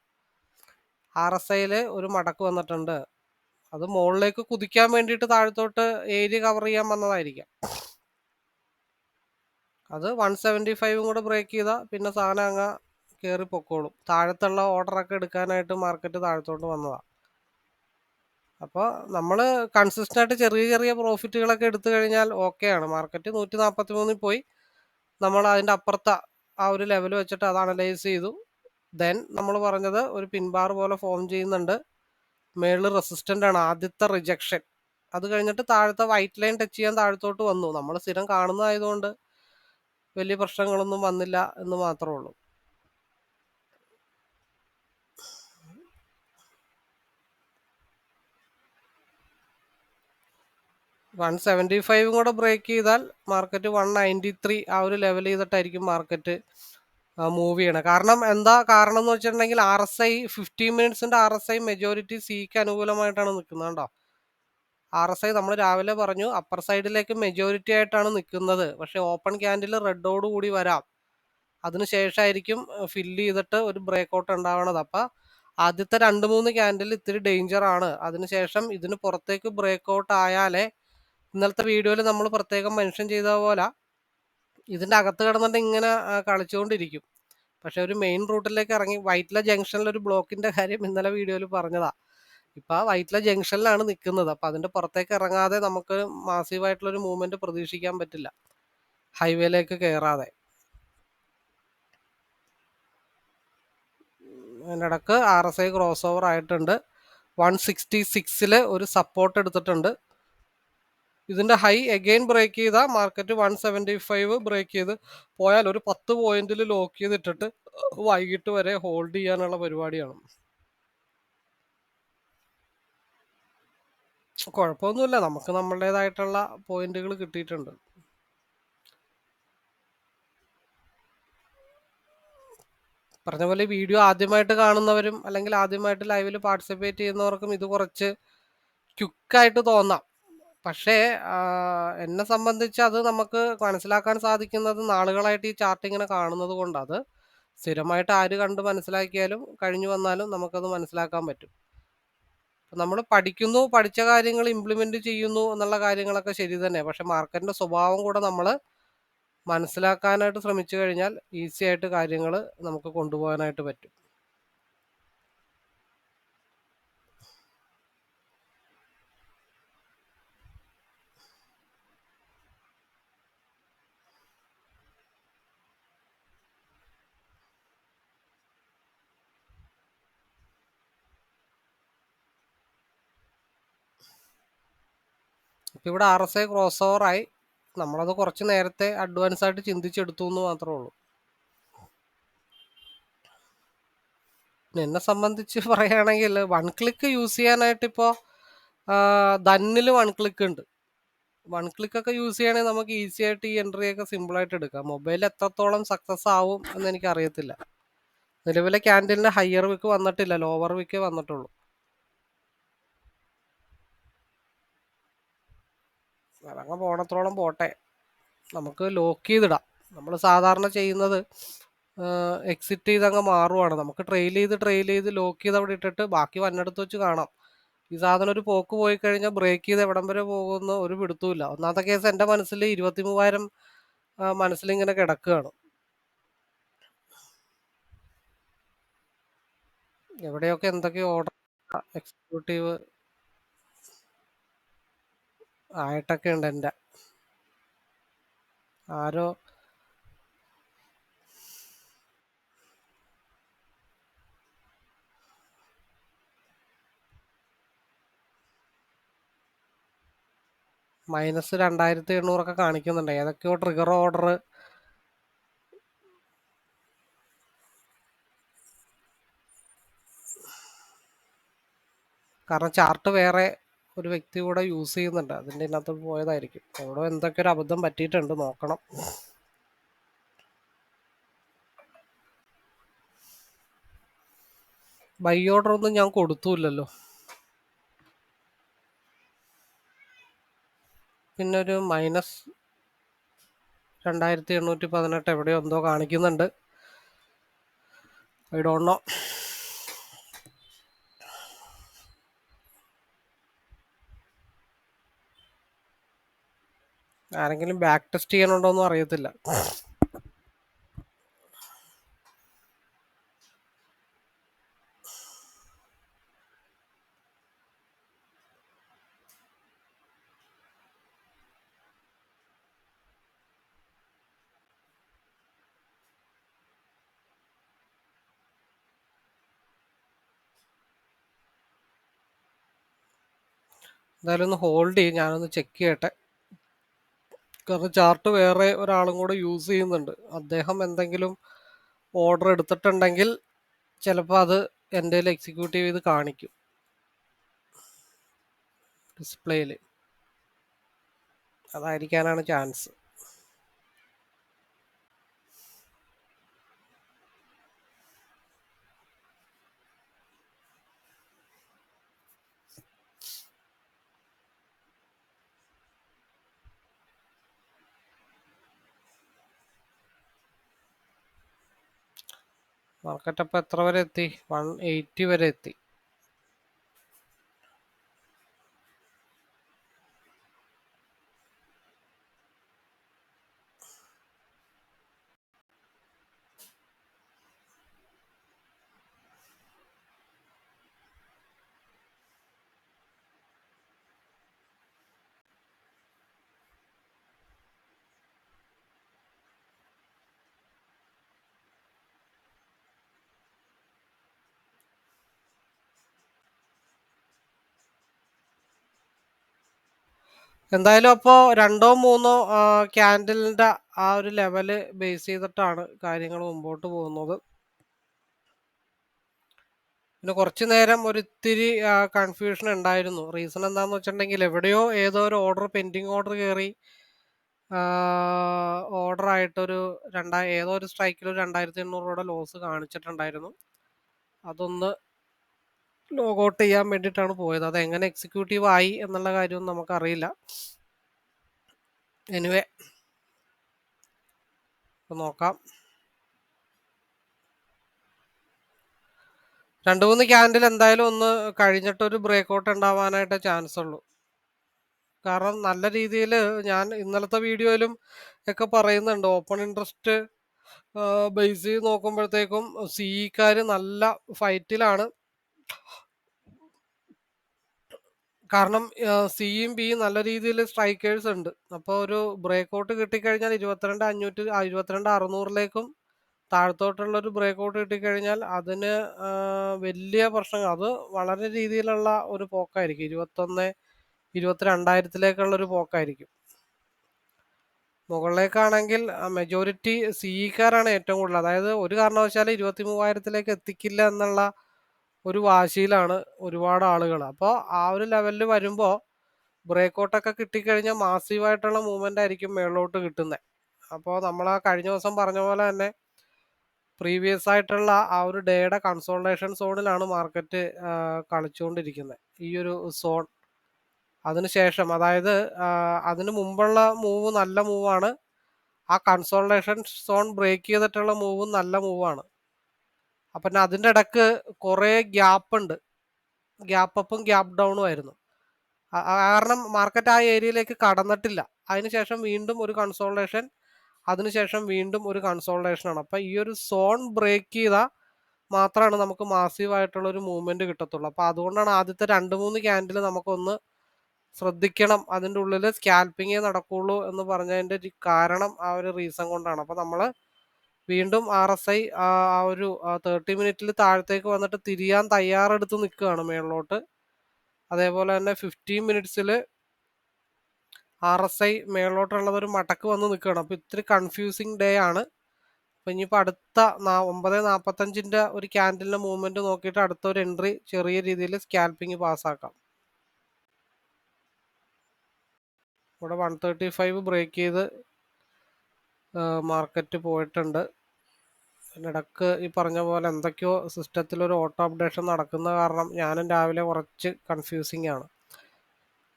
RSIയിൽ ഒരു മടക്ക് വന്നിട്ടുണ്ട്. അത് മുകളിലേക്ക് കുതിക്കാൻ വേണ്ടിയിട്ട് താഴത്തോട്ട് ഏരിയ കവർ ചെയ്യാൻ വന്നതായിരിക്കാം. അത് 175 കൂടെ ബ്രേക്ക് ചെയ്താൽ പിന്നെ സാധനം അങ്ങ് കയറി പൊക്കോളും. താഴത്തുള്ള ഓർഡറൊക്കെ എടുക്കാനായിട്ട് മാർക്കറ്റ് താഴത്തോട്ട് വന്നതാണ്. അപ്പോൾ നമ്മൾ കൺസിസ്റ്റൻ്റ് ആയിട്ട് ചെറിയ ചെറിയ പ്രോഫിറ്റുകളൊക്കെ എടുത്തു കഴിഞ്ഞാൽ ഓക്കെയാണ്. മാർക്കറ്റ് 143 പോയി. നമ്മൾ അതിൻ്റെ അപ്പുറത്തെ ആ ഒരു ലെവൽ വെച്ചിട്ട് അത് അനലൈസ് ചെയ്തു. ദെൻ നമ്മൾ പറഞ്ഞത് ഒരു പിൻബാർ പോലെ ഫോം ചെയ്യുന്നുണ്ട്. മേളിൽ റെസിസ്റ്റൻ്റ് ആണ് ആദ്യത്തെ റിജക്ഷൻ. അത് കഴിഞ്ഞിട്ട് താഴത്തെ വൈറ്റ് ലൈൻ ടച്ച് ചെയ്യാൻ താഴത്തോട്ട് വന്നു. നമ്മൾ സ്ഥിരം കാണുന്നതായതുകൊണ്ട് വലിയ പ്രശ്നങ്ങളൊന്നും വന്നില്ല എന്ന് മാത്രമേ ഉള്ളൂ. $175 കൂടെ ബ്രേക്ക് ചെയ്താൽ മാർക്കറ്റ് 193 ആ ഒരു ലെവൽ ചെയ്തിട്ടായിരിക്കും മാർക്കറ്റ് മൂവ് ചെയ്യണം. കാരണം എന്ന് വെച്ചിട്ടുണ്ടെങ്കിൽ RSI 15 മിനിറ്റ്സിന്റെ RSI മെജോറിറ്റി സിക്ക് അനുകൂലമായിട്ടാണ് നിൽക്കുന്നത് കേട്ടോ. RSI നമ്മൾ രാവിലെ പറഞ്ഞു അപ്പർ സൈഡിലേക്ക് മെജോറിറ്റി ആയിട്ടാണ് നിൽക്കുന്നത്. പക്ഷെ ഓപ്പൺ ക്യാൻഡിൽ റെഡോട് കൂടി വരാം. അതിനുശേഷമായിരിക്കും ഫില്ല് ചെയ്തിട്ട് ഒരു ബ്രേക്ക് ഔട്ട് ഉണ്ടാവണത്. അപ്പം ആദ്യത്തെ 2-3 ക്യാൻഡിൽ ഇത്തിരി ഡേഞ്ചർ ആണ്. അതിനുശേഷം ഇതിന് പുറത്തേക്ക് ബ്രേക്ക് ഔട്ട് ആയാലേ, ഇന്നലത്തെ വീഡിയോയിൽ നമ്മൾ പ്രത്യേകം മെൻഷൻ ചെയ്ത പോലെ ഇതിൻ്റെ അകത്ത് കിടന്നിട്ട് ഇങ്ങനെ കളിച്ചുകൊണ്ടിരിക്കും. പക്ഷെ ഒരു മെയിൻ റൂട്ടിലേക്ക് ഇറങ്ങി വൈറ്റ്ല ജംഗ്ഷനിൽ ഒരു ബ്ലോക്കിന്റെ കാര്യം ഇന്നലെ വീഡിയോയിൽ പറഞ്ഞതാ. ഇപ്പൊ വൈറ്റ്ല ജംഗ്ഷനിലാണ് നിൽക്കുന്നത്. അപ്പൊ അതിന്റെ പുറത്തേക്ക് ഇറങ്ങാതെ നമുക്ക് മാസീവായിട്ടുള്ളൊരു മൂവ്മെന്റ് പ്രതീക്ഷിക്കാൻ പറ്റില്ല ഹൈവേയിലേക്ക് കയറാതെ. അതിനിടക്ക് RSI ക്രോസ് ഓവർ ആയിട്ടുണ്ട്. 166 ഒരു സപ്പോർട്ട് എടുത്തിട്ടുണ്ട്. ഇതിന്റെ ഹൈ അഗെയിൻ ബ്രേക്ക് ചെയ്താൽ മാർക്കറ്റ് 175 ബ്രേക്ക് ചെയ്ത് പോയാൽ ഒരു 10 പോയിന്റിൽ ലോക്ക് ചെയ്തിട്ടിട്ട് വൈകിട്ട് വരെ ഹോൾഡ് ചെയ്യാനുള്ള പരിപാടിയാണ്. കുഴപ്പമൊന്നുമില്ല, നമുക്ക് നമ്മളുടേതായിട്ടുള്ള പോയിന്റുകൾ കിട്ടിയിട്ടുണ്ട്. പറഞ്ഞ പോലെ വീഡിയോ ആദ്യമായിട്ട് കാണുന്നവരും അല്ലെങ്കിൽ ആദ്യമായിട്ട് ലൈവിൽ പാർട്ടിസിപ്പേറ്റ് ചെയ്യുന്നവർക്കും ഇത് കുറച്ച് ക്വിക്കായിട്ട് തോന്നാം. പക്ഷേ എന്നെ സംബന്ധിച്ച് അത് നമുക്ക് മനസ്സിലാക്കാൻ സാധിക്കുന്നത് നാളുകളായിട്ട് ഈ ചാർട്ട് ഇങ്ങനെ കാണുന്നത് കൊണ്ട്. അത് സ്ഥിരമായിട്ട് ആര് കണ്ട് മനസ്സിലാക്കിയാലും കഴിഞ്ഞു വന്നാലും നമുക്കത് മനസ്സിലാക്കാൻ പറ്റും. നമ്മൾ പഠിക്കുന്നു, പഠിച്ച കാര്യങ്ങൾ ഇംപ്ലിമെന്റ് ചെയ്യുന്നു എന്നുള്ള കാര്യങ്ങളൊക്കെ ശരി തന്നെ. പക്ഷെ മാർക്കറ്റിന്റെ സ്വഭാവം കൂടെ നമ്മൾ മനസ്സിലാക്കാനായിട്ട് ശ്രമിച്ചു കഴിഞ്ഞാൽ ഈസി ആയിട്ട് കാര്യങ്ങൾ നമുക്ക് കൊണ്ടുപോകാനായിട്ട് പറ്റും. ഇപ്പം ഇവിടെ RSI ക്രോസ് ഓവറായി. നമ്മളത് കുറച്ച് നേരത്തെ അഡ്വാൻസ് ആയിട്ട് ചിന്തിച്ചെടുത്തു എന്ന് മാത്രമേ ഉള്ളൂ. എന്നെ സംബന്ധിച്ച് പറയുകയാണെങ്കിൽ 1 ക്ലിക്ക് യൂസ് ചെയ്യാനായിട്ട് ഇപ്പോൾ ധന്നിൽ 1 ക്ലിക്ക് ഉണ്ട്. 1 ക്ലിക്ക് ഒക്കെ യൂസ് ചെയ്യുകയാണെങ്കിൽ നമുക്ക് ഈസി ആയിട്ട് ഈ എൻട്രി ഒക്കെ സിമ്പിളായിട്ട് എടുക്കാം. മൊബൈൽ എത്രത്തോളം സക്സസ് ആവും എന്ന് എനിക്ക് അറിയത്തില്ല. നിലവിലെ ക്യാൻഡിലിന് ഹയർ വിക്ക് വന്നിട്ടില്ല, ലോവർ വിക്ക് വന്നിട്ടുള്ളൂ. അതങ്ങ് പോണത്തോളം പോട്ടെ, നമുക്ക് ലോക്ക് ചെയ്തിടാം. നമ്മൾ സാധാരണ ചെയ്യുന്നത് എക്സിറ്റ് ചെയ്ത് അങ്ങ് മാറുവാണ്. നമുക്ക് ട്രെയിൽ ചെയ്ത് ലോക്ക് ചെയ്ത് അവിടെ ഇട്ടിട്ട് ബാക്കി വന്നെടുത്ത് വെച്ച് കാണാം. ഈ സാധനം ഒരു പോക്ക് പോയി കഴിഞ്ഞാൽ ബ്രേക്ക് ചെയ്ത് എവിടം വരെ പോകുന്ന ഒരു പിടുത്തമില്ല. ഒന്നാമത്തെ കേസ് എൻ്റെ മനസ്സിൽ 23,000 മനസ്സിലിങ്ങനെ കിടക്കുകയാണ്. എവിടെയൊക്കെ എന്തൊക്കെയോ ഓർഡർ എക്സിക്യൂട്ടീവ് ആയിട്ടൊക്കെ ഉണ്ട്. എൻ്റെ ആരോ -2800 കാണിക്കുന്നുണ്ട്. ഏതൊക്കെയോ ട്രിഗർ ഓർഡർ കാരണം ചാർട്ട് വേറെ ഒരു വ്യക്തി കൂടെ യൂസ് ചെയ്യുന്നുണ്ട്. അതിൻ്റെ ഇതിനകത്ത് പോയതായിരിക്കും. എവിടെ എന്തൊക്കെ ഒരു അബദ്ധം പറ്റിയിട്ടുണ്ട്, നോക്കണം. ബൈ ഓർഡർ ഒന്നും ഞാൻ കൊടുത്തൂല്ലല്ലോ. പിന്നെ ഒരു -2818 എവിടെയോ എന്തോ കാണിക്കുന്നുണ്ട്. I don't know. ആരെങ്കിലും ബാക്ക് ടെസ്റ്റ് ചെയ്യണുണ്ടോന്നും അറിയത്തില്ല. എന്തായാലും ഒന്ന് ഹോൾഡ് ചെയ്യും, ഞാനൊന്ന് ചെക്ക് ചെയ്യട്ടെ. കാരണം ചാർട്ട് വേറെ ഒരാളും കൂടെ യൂസ് ചെയ്യുന്നുണ്ട്. അദ്ദേഹം എന്തെങ്കിലും ഓർഡർ എടുത്തിട്ടുണ്ടെങ്കിൽ ചിലപ്പോൾ അത് എൻ്റെ എക്സിക്യൂട്ട് ചെയ്ത് കാണിക്കും ഡിസ്പ്ലേയിൽ. അതായിരിക്കാനാണ് ചാൻസ്. മാർക്കറ്റ് അപ്പോൾ എത്ര വരെ എത്തി? 180 വരെ എത്തി. എന്തായാലും അപ്പോൾ 2-3 ക്യാൻഡലിൻ്റെ ആ ഒരു ലെവല് ബേസ് ചെയ്തിട്ടാണ് കാര്യങ്ങൾ മുമ്പോട്ട് പോകുന്നത്. പിന്നെ കുറച്ച് നേരം ഒരിത്തിരി കൺഫ്യൂഷൻ ഉണ്ടായിരുന്നു. റീസൺ എന്താണെന്ന് വെച്ചിട്ടുണ്ടെങ്കിൽ എവിടെയോ ഏതോ ഒരു ഓർഡർ പെൻഡിങ് ഓർഡർ കയറി ഓർഡർ ആയിട്ടൊരു ഏതോ ഒരു സ്ട്രൈക്കിൽ ഒരു 2800 രൂപയുടെ ലോസ് കാണിച്ചിട്ടുണ്ടായിരുന്നു. അതൊന്ന് ലോഗ് ഔട്ട് ചെയ്യാൻ വേണ്ടിയിട്ടാണ് പോയത്. അത് എങ്ങനെ എക്സിക്യൂട്ടീവ് ആയി എന്നുള്ള കാര്യമൊന്നും നമുക്കറിയില്ല. എനിവേ നോക്കാം. 2-3 ക്യാൻഡിൽ എന്തായാലും ഒന്ന് കഴിഞ്ഞിട്ടൊരു ബ്രേക്ക് ഔട്ട് ഉണ്ടാവാനായിട്ട് ചാൻസ് ഉള്ളൂ. കാരണം നല്ല രീതിയിൽ ഞാൻ ഇന്നലത്തെ വീഡിയോയിലും ഒക്കെ പറയുന്നുണ്ട്, ഓപ്പൺ ഇൻട്രസ്റ്റ് ബേസ് ചെയ്ത് നോക്കുമ്പോഴത്തേക്കും സിഇക്കാർ നല്ല ഫൈറ്റിലാണ്. കാരണം സിയും ബിയും നല്ല രീതിയിൽ സ്ട്രൈക്കേഴ്സ് ഉണ്ട്. അപ്പോൾ ഒരു ബ്രേക്ക് ഔട്ട് കിട്ടിക്കഴിഞ്ഞാൽ 22,600ലേക്കും താഴത്തോട്ടുള്ള ഒരു ബ്രേക്ക് ഔട്ട് കിട്ടിക്കഴിഞ്ഞാൽ അതിന് വലിയ പ്രശ്നങ്ങൾ, അത് വളരെ രീതിയിലുള്ള ഒരു പോക്കായിരിക്കും. 22,000 ഒരു പോക്കായിരിക്കും. മുകളിലേക്കാണെങ്കിൽ മെജോറിറ്റി സിഇക്കാരാണ് ഏറ്റവും കൂടുതൽ. അതായത് ഒരു കാരണവശാലും 23,000 എത്തിക്കില്ല എന്നുള്ള ഒരു വാശിയിലാണ് ഒരുപാട് ആളുകൾ. അപ്പോൾ ആ ഒരു ലെവലിൽ വരുമ്പോൾ ബ്രേക്ക് ഔട്ടൊക്കെ കിട്ടിക്കഴിഞ്ഞാൽ മാസീവായിട്ടുള്ള മൂവ്മെൻ്റ് ആയിരിക്കും മേളിലോട്ട് കിട്ടുന്നത്. അപ്പോൾ നമ്മൾ ആ കഴിഞ്ഞ ദിവസം പറഞ്ഞ പോലെ തന്നെ പ്രീവിയസ് ആയിട്ടുള്ള ആ ഒരു ഡേയുടെ കൺസോൾട്ടേഷൻ സോണിലാണ് മാർക്കറ്റ് കളിച്ചുകൊണ്ടിരിക്കുന്നത്. ഈ ഒരു സോൺ അതിനുശേഷം, അതായത് അതിന് മുമ്പുള്ള മൂവ് നല്ല മൂവാണ്. ആ കൺസോൾട്ടേഷൻ സോൺ ബ്രേക്ക് ചെയ്തിട്ടുള്ള മൂവും നല്ല മൂവാണ്. അപ്പം അതിൻ്റെ ഇടക്ക് കുറേ ഗ്യാപ്പ് ഉണ്ട്. ഗ്യാപ്പ് അപ്പും ഗ്യാപ്പ് ഡൗണും ആയിരുന്നു. കാരണം മാർക്കറ്റ് ആ ഏരിയയിലേക്ക് കടന്നിട്ടില്ല. അതിനുശേഷം വീണ്ടും ഒരു കൺസോൾട്ടേഷൻ, അതിനുശേഷം വീണ്ടും ഒരു കൺസോൾട്ടേഷനാണ്. അപ്പം ഈ ഒരു സോൺ ബ്രേക്ക് ചെയ്താൽ മാത്രമാണ് നമുക്ക് മാസീവായിട്ടുള്ള ഒരു മൂവ്മെന്റ് കിട്ടത്തുള്ളൂ. അപ്പം അതുകൊണ്ടാണ് ആദ്യത്തെ 2-3 ക്യാൻഡിൽ നമുക്കൊന്ന് ശ്രദ്ധിക്കണം. അതിൻ്റെ ഉള്ളിൽ സ്കാൽപ്പിങ്ങേ നടക്കുള്ളൂ എന്ന് പറഞ്ഞതിൻ്റെ ഒരു കാരണം ആ ഒരു റീസൺ കൊണ്ടാണ്. അപ്പം നമ്മൾ വീണ്ടും RSI ആ ഒരു 30 മിനിറ്റിൽ താഴത്തേക്ക് വന്നിട്ട് തിരിയാൻ തയ്യാറെടുത്ത് നിൽക്കുകയാണ് മേളിലോട്ട്. അതേപോലെ തന്നെ 15 മിനിറ്റ്സിൽ RSI മേളിലോട്ടുള്ളത് ഒരു മടക്ക് വന്ന് നിൽക്കുകയാണ്. അപ്പോൾ ഇത്തിരി കൺഫ്യൂസിങ് ഡേ ആണ്. അപ്പോൾ ഇനിയിപ്പോൾ അടുത്ത 9:45 ഒരു ക്യാൻഡലിൻ്റെ മൂവ്മെൻറ്റ് നോക്കിയിട്ട് അടുത്തൊരു എൻട്രി ചെറിയ രീതിയിൽ സ്കാൽപ്പിങ് പാസ്സാക്കാം. ഇവിടെ 135 ബ്രേക്ക് ചെയ്ത് മാർക്കറ്റ് പോയിട്ടുണ്ട്. ഇടക്ക് ഈ പറഞ്ഞ പോലെ എന്തൊക്കെയോ സിസ്റ്റത്തിലൊരു ഓട്ടോ അപ്ഡേഷൻ നടക്കുന്ന കാരണം ഞാനും രാവിലെ കുറച്ച് കൺഫ്യൂസിങ് ആണ്.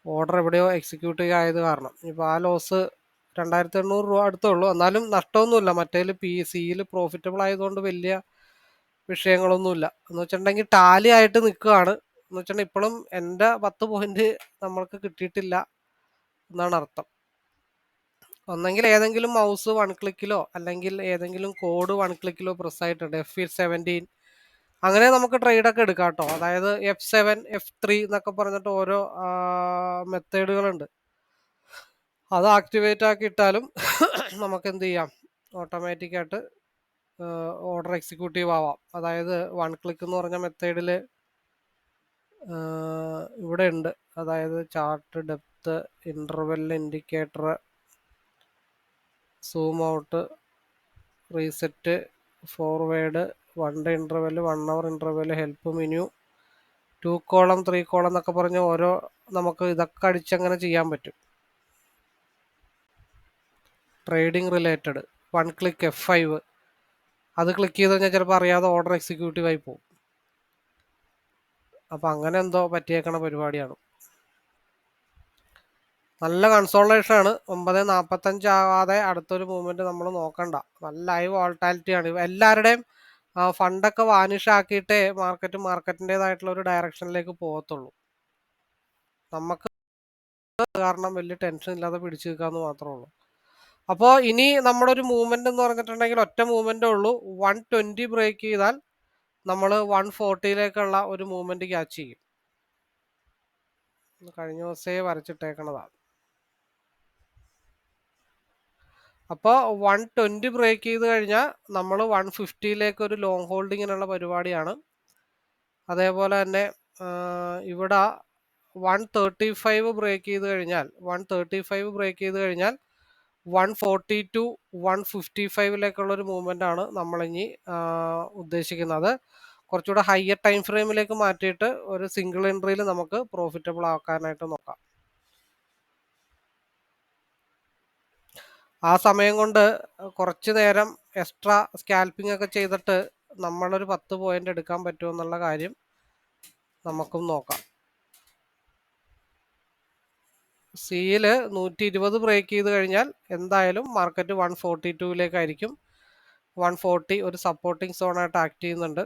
ഓർഡർ എവിടെയോ എക്സിക്യൂട്ട് ആയത് കാരണം. ഇപ്പോൾ ആ ലോസ് 2800 രൂപ അടുത്തുള്ളൂ. എന്നാലും നഷ്ടമൊന്നുമില്ല. മറ്റേതിൽ സിയിൽ പ്രോഫിറ്റബിൾ ആയതുകൊണ്ട് വലിയ വിഷയങ്ങളൊന്നുമില്ല. എന്ന് വെച്ചിട്ടുണ്ടെങ്കിൽ ടാലി ആയിട്ട് നിൽക്കുകയാണ്. എന്ന് വെച്ചിട്ടുണ്ടെങ്കിൽ ഇപ്പോഴും എൻ്റെ 10 പോയിന്റ് നമ്മൾക്ക് കിട്ടിയിട്ടില്ല എന്നാണ് അർത്ഥം. ഒന്നെങ്കിൽ ഏതെങ്കിലും മൗസ് 1 ക്ലിക്കിലോ അല്ലെങ്കിൽ ഏതെങ്കിലും കോഡ് 1 ക്ലിക്കിലോ പ്രസ് ആയിട്ടുണ്ട്. F17 അങ്ങനെ നമുക്ക് ട്രേഡൊക്കെ എടുക്കാം കേട്ടോ. അതായത് F7 F3 എന്നൊക്കെ പറഞ്ഞിട്ട് ഓരോ മെത്തേഡുകളുണ്ട്. അത് ആക്ടിവേറ്റ് ആക്കി ഇട്ടാലും നമുക്ക് എന്ത് ചെയ്യാം, ഓട്ടോമാറ്റിക്കായിട്ട് ഓർഡർ എക്സിക്യൂട്ടീവ് ആവാം. അതായത് 1 ക്ലിക്ക് എന്ന് പറഞ്ഞ മെത്തേഡിൽ ഇവിടെ ഉണ്ട്. അതായത് chart, depth, interval, indicator, zoom out, reset, forward, 1 day interval, 1 hour interval, help menu, 2 column 3 column എന്നൊക്കെ പറഞ്ഞ് ഓരോ നമുക്ക് ഇതൊക്കെ അടിച്ചങ്ങനെ ചെയ്യാൻ പറ്റും. ട്രേഡിംഗ് റിലേറ്റഡ് 1 ക്ലിക്ക് F5 അത് ക്ലിക്ക് ചെയ്ത് കഴിഞ്ഞാൽ ചിലപ്പോൾ അറിയാതെ ഓർഡർ എക്സിക്യൂട്ടീവ് ആയി പോകും. അപ്പം അങ്ങനെ എന്തോ പറ്റിയേക്കണ പരിപാടിയാണ്. നല്ല കൺസോളേഷൻ ആണ്. 9.45 ആവാതെ അടുത്തൊരു മൂവ്മെന്റ് നമ്മൾ നോക്കണ്ട. നല്ല ഹൈ വോൾട്ടാലിറ്റി ആണ്. എല്ലാവരുടെയും ഫണ്ടൊക്കെ വാനിഷ് ആക്കിയിട്ടേ മാർക്കറ്റിൻ്റെതായിട്ടുള്ള ഒരു ഡയറക്ഷനിലേക്ക് പോകത്തുള്ളൂ. നമുക്ക് കാരണം വലിയ ടെൻഷൻ ഇല്ലാതെ പിടിച്ചു നിൽക്കാന്ന് മാത്രമേ ഉള്ളൂ. അപ്പോൾ ഇനി നമ്മുടെ ഒരു മൂവ്മെന്റ് എന്ന് പറഞ്ഞിട്ടുണ്ടെങ്കിൽ ഒറ്റ മൂവ്മെന്റേ ഉള്ളൂ. 120 ബ്രേക്ക് ചെയ്താൽ നമ്മൾ 140ലേക്കുള്ള ഒരു മൂവ്മെന്റ് ക്യാച്ച് ചെയ്യും. കഴിഞ്ഞ ദിവസേ വരച്ചിട്ടേക്കണതാണ്. അപ്പോൾ 120 ബ്രേക്ക് ചെയ്ത് കഴിഞ്ഞാൽ നമ്മൾ 150ലേക്ക് ഒരു ലോങ് ഹോൾഡിങ്ങിനുള്ള പരിപാടിയാണ്. അതേപോലെ തന്നെ ഇവിടെ 135 ബ്രേക്ക് ചെയ്ത് കഴിഞ്ഞാൽ 140 ടു 155ലേക്കുള്ള ഒരു മൂവ്മെന്റ് ആണ് നമ്മളിനി ഉദ്ദേശിക്കുന്നത്. കുറച്ചുകൂടെ ഹയർ ടൈം ഫ്രെയിമിലേക്ക് മാറ്റിയിട്ട് ഒരു സിംഗിൾ എൻട്രിയിൽ നമുക്ക് പ്രോഫിറ്റബിൾ ആക്കാനായിട്ട് നോക്കാം. ആ സമയം കൊണ്ട് കുറച്ച് നേരം എക്സ്ട്രാ സ്കാൽപ്പിംഗ് ഒക്കെ ചെയ്തിട്ട് നമ്മളൊരു 10 പോയിന്റ് എടുക്കാൻ പറ്റുമോ എന്നുള്ള കാര്യം നമുക്കും നോക്കാം. സിയിൽ 120 ബ്രേക്ക് ചെയ്ത് കഴിഞ്ഞാൽ എന്തായാലും മാർക്കറ്റ് 142ലേക്കായിരിക്കും. 140 ഒരു സപ്പോർട്ടിംഗ് സോണായിട്ട് ആക്ട് ചെയ്യുന്നുണ്ട്.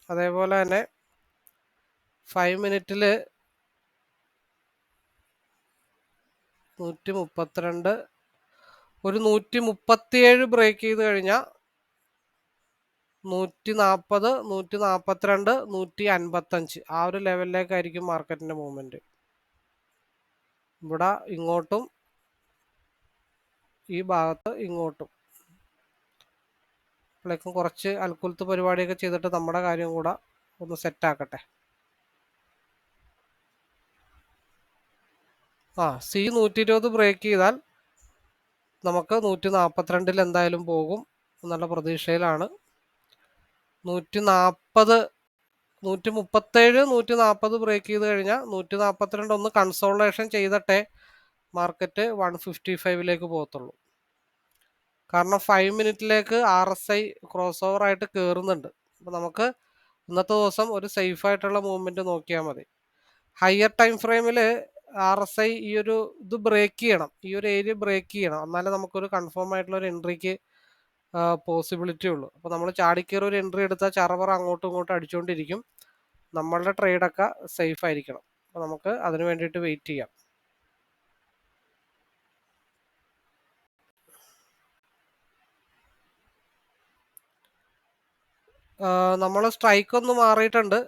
അതേപോലെ തന്നെ 5 മിനിറ്റിൽ 132 ഒരു 137 ബ്രേക്ക് ചെയ്ത് കഴിഞ്ഞാൽ 140, 142, 155 ആ ഒരു ലെവലിലേക്കായിരിക്കും മാർക്കറ്റിന്റെ മൂവ്മെന്റ്. ഇവിടെ ഇങ്ങോട്ടും ഈ ഭാഗത്ത് ഇങ്ങോട്ടും അപ്പോഴേക്കും കുറച്ച് അൽക്കുലത്ത് പരിപാടിയൊക്കെ ചെയ്തിട്ട് നമ്മുടെ കാര്യം കൂടെ ഒന്ന് സെറ്റ് ആക്കട്ടെ. സി 120 ബ്രേക്ക് ചെയ്താൽ നമുക്ക് 142 എന്തായാലും പോകും എന്നുള്ള പ്രതീക്ഷയിലാണ്. 140, 137, 140 ബ്രേക്ക് ചെയ്ത് കഴിഞ്ഞാൽ 142 ഒന്ന് കൺസോൾട്ടേഷൻ ചെയ്തിട്ടേ മാർക്കറ്റ് 155ലേക്ക് പോകത്തുള്ളൂ. കാരണം 5 മിനിറ്റിലേക്ക് RSI ക്രോസ് ഓവർ ആയിട്ട് കയറുന്നുണ്ട്. അപ്പോൾ നമുക്ക് ഇന്നത്തെ ദിവസം ഒരു സേഫ് ആയിട്ടുള്ള മൂവ്മെന്റ് നോക്കിയാൽ മതി. ഹയർ ടൈം ഫ്രെയിമിൽ RSI ഈ ഒരു ഇത് ബ്രേക്ക് ചെയ്യണം, ഈ ഒരു ഏരിയ ബ്രേക്ക് ചെയ്യണം, എന്നാലേ നമുക്കൊരു കൺഫേം ആയിട്ടുള്ള ഒരു എൻട്രിക്ക് പോസിബിലിറ്റി ഉള്ളൂ. അപ്പോൾ നമ്മൾ ചാടിക്കയറി ഒരു എൻട്രി എടുത്താൽ ചറവറ അങ്ങോട്ടും ഇങ്ങോട്ടും അടിച്ചുകൊണ്ടിരിക്കും. നമ്മളുടെ ട്രേഡൊക്കെ സേഫ് ആയിരിക്കണം. അപ്പോൾ നമുക്ക് അതിന് വേണ്ടിയിട്ട് വെയിറ്റ് ചെയ്യാം. നമ്മൾ സ്ട്രൈക്ക് ഒന്ന് മാറിയിട്ടുണ്ട്.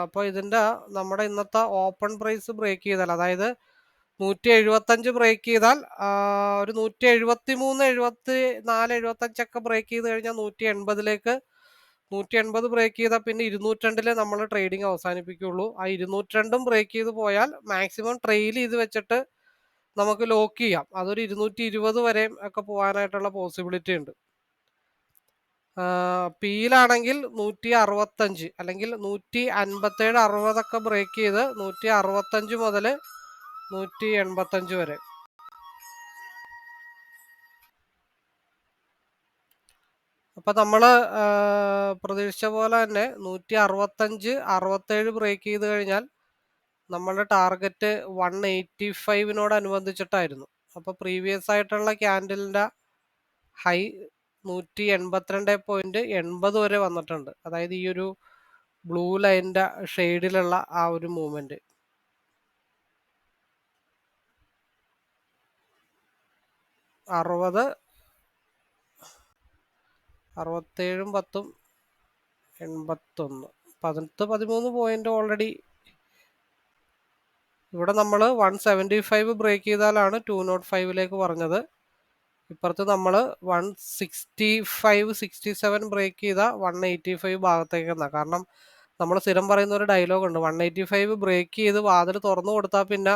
അപ്പോൾ ഇതിൻ്റെ നമ്മുടെ ഇന്നത്തെ ഓപ്പൺ പ്രൈസ് ബ്രേക്ക് ചെയ്താൽ, അതായത് 175 ബ്രേക്ക് ചെയ്താൽ ഒരു 173, 74, 75 ബ്രേക്ക് ചെയ്ത് കഴിഞ്ഞാൽ 180ലേക്ക്, 180 ബ്രേക്ക് ചെയ്താൽ പിന്നെ 202 നമ്മൾ ട്രേഡിങ് അവസാനിപ്പിക്കുള്ളൂ. ആ 202 ബ്രേക്ക് ചെയ്ത് പോയാൽ മാക്സിമം ട്രെയിൽ ചെയ്ത് വെച്ചിട്ട് നമുക്ക് ലോക്ക് ചെയ്യാം. അതൊരു 220 വരെയും ഒക്കെ പോകാനായിട്ടുള്ള പോസിബിലിറ്റി ഉണ്ട്. പിയിലാണെങ്കിൽ 165 അല്ലെങ്കിൽ 157, 60 ബ്രേക്ക് ചെയ്ത് 165 മുതൽ 185 വരെ. അപ്പൊ നമ്മള് പ്രതീക്ഷിച്ച പോലെ തന്നെ 165, 67 ബ്രേക്ക് ചെയ്ത് കഴിഞ്ഞാൽ നമ്മളുടെ ടാർഗറ്റ് 185നോടനുബന്ധിച്ചിട്ടായിരുന്നു. അപ്പോൾ പ്രീവിയസ് ആയിട്ടുള്ള ക്യാൻഡലിൻ്റെ ഹൈ 182.80 വരെ വന്നിട്ടുണ്ട്. അതായത് ഈ ഒരു ബ്ലൂ ലൈനിൻ്റെ ഷെയ്ഡിലുള്ള ആ ഒരു മൂവ്മെന്റ് 60, 67, 10, 81, 13 പോയിന്റ് ഓൾറെഡി ഇവിടെ നമ്മൾ 175 ബ്രേക്ക് ചെയ്താലാണ് 205ലേക്ക് പറഞ്ഞത്. ഇപ്പുറത്ത് നമ്മൾ 165-67 ബ്രേക്ക് ചെയ്ത 185 ഭാഗത്തേക്ക് എന്നാ. കാരണം നമ്മൾ സ്ഥിരം പറയുന്ന ഒരു ഡയലോഗ് ഉണ്ട്, 185 ബ്രേക്ക് ചെയ്ത് വാതിൽ തുറന്നു കൊടുത്താൽ പിന്നെ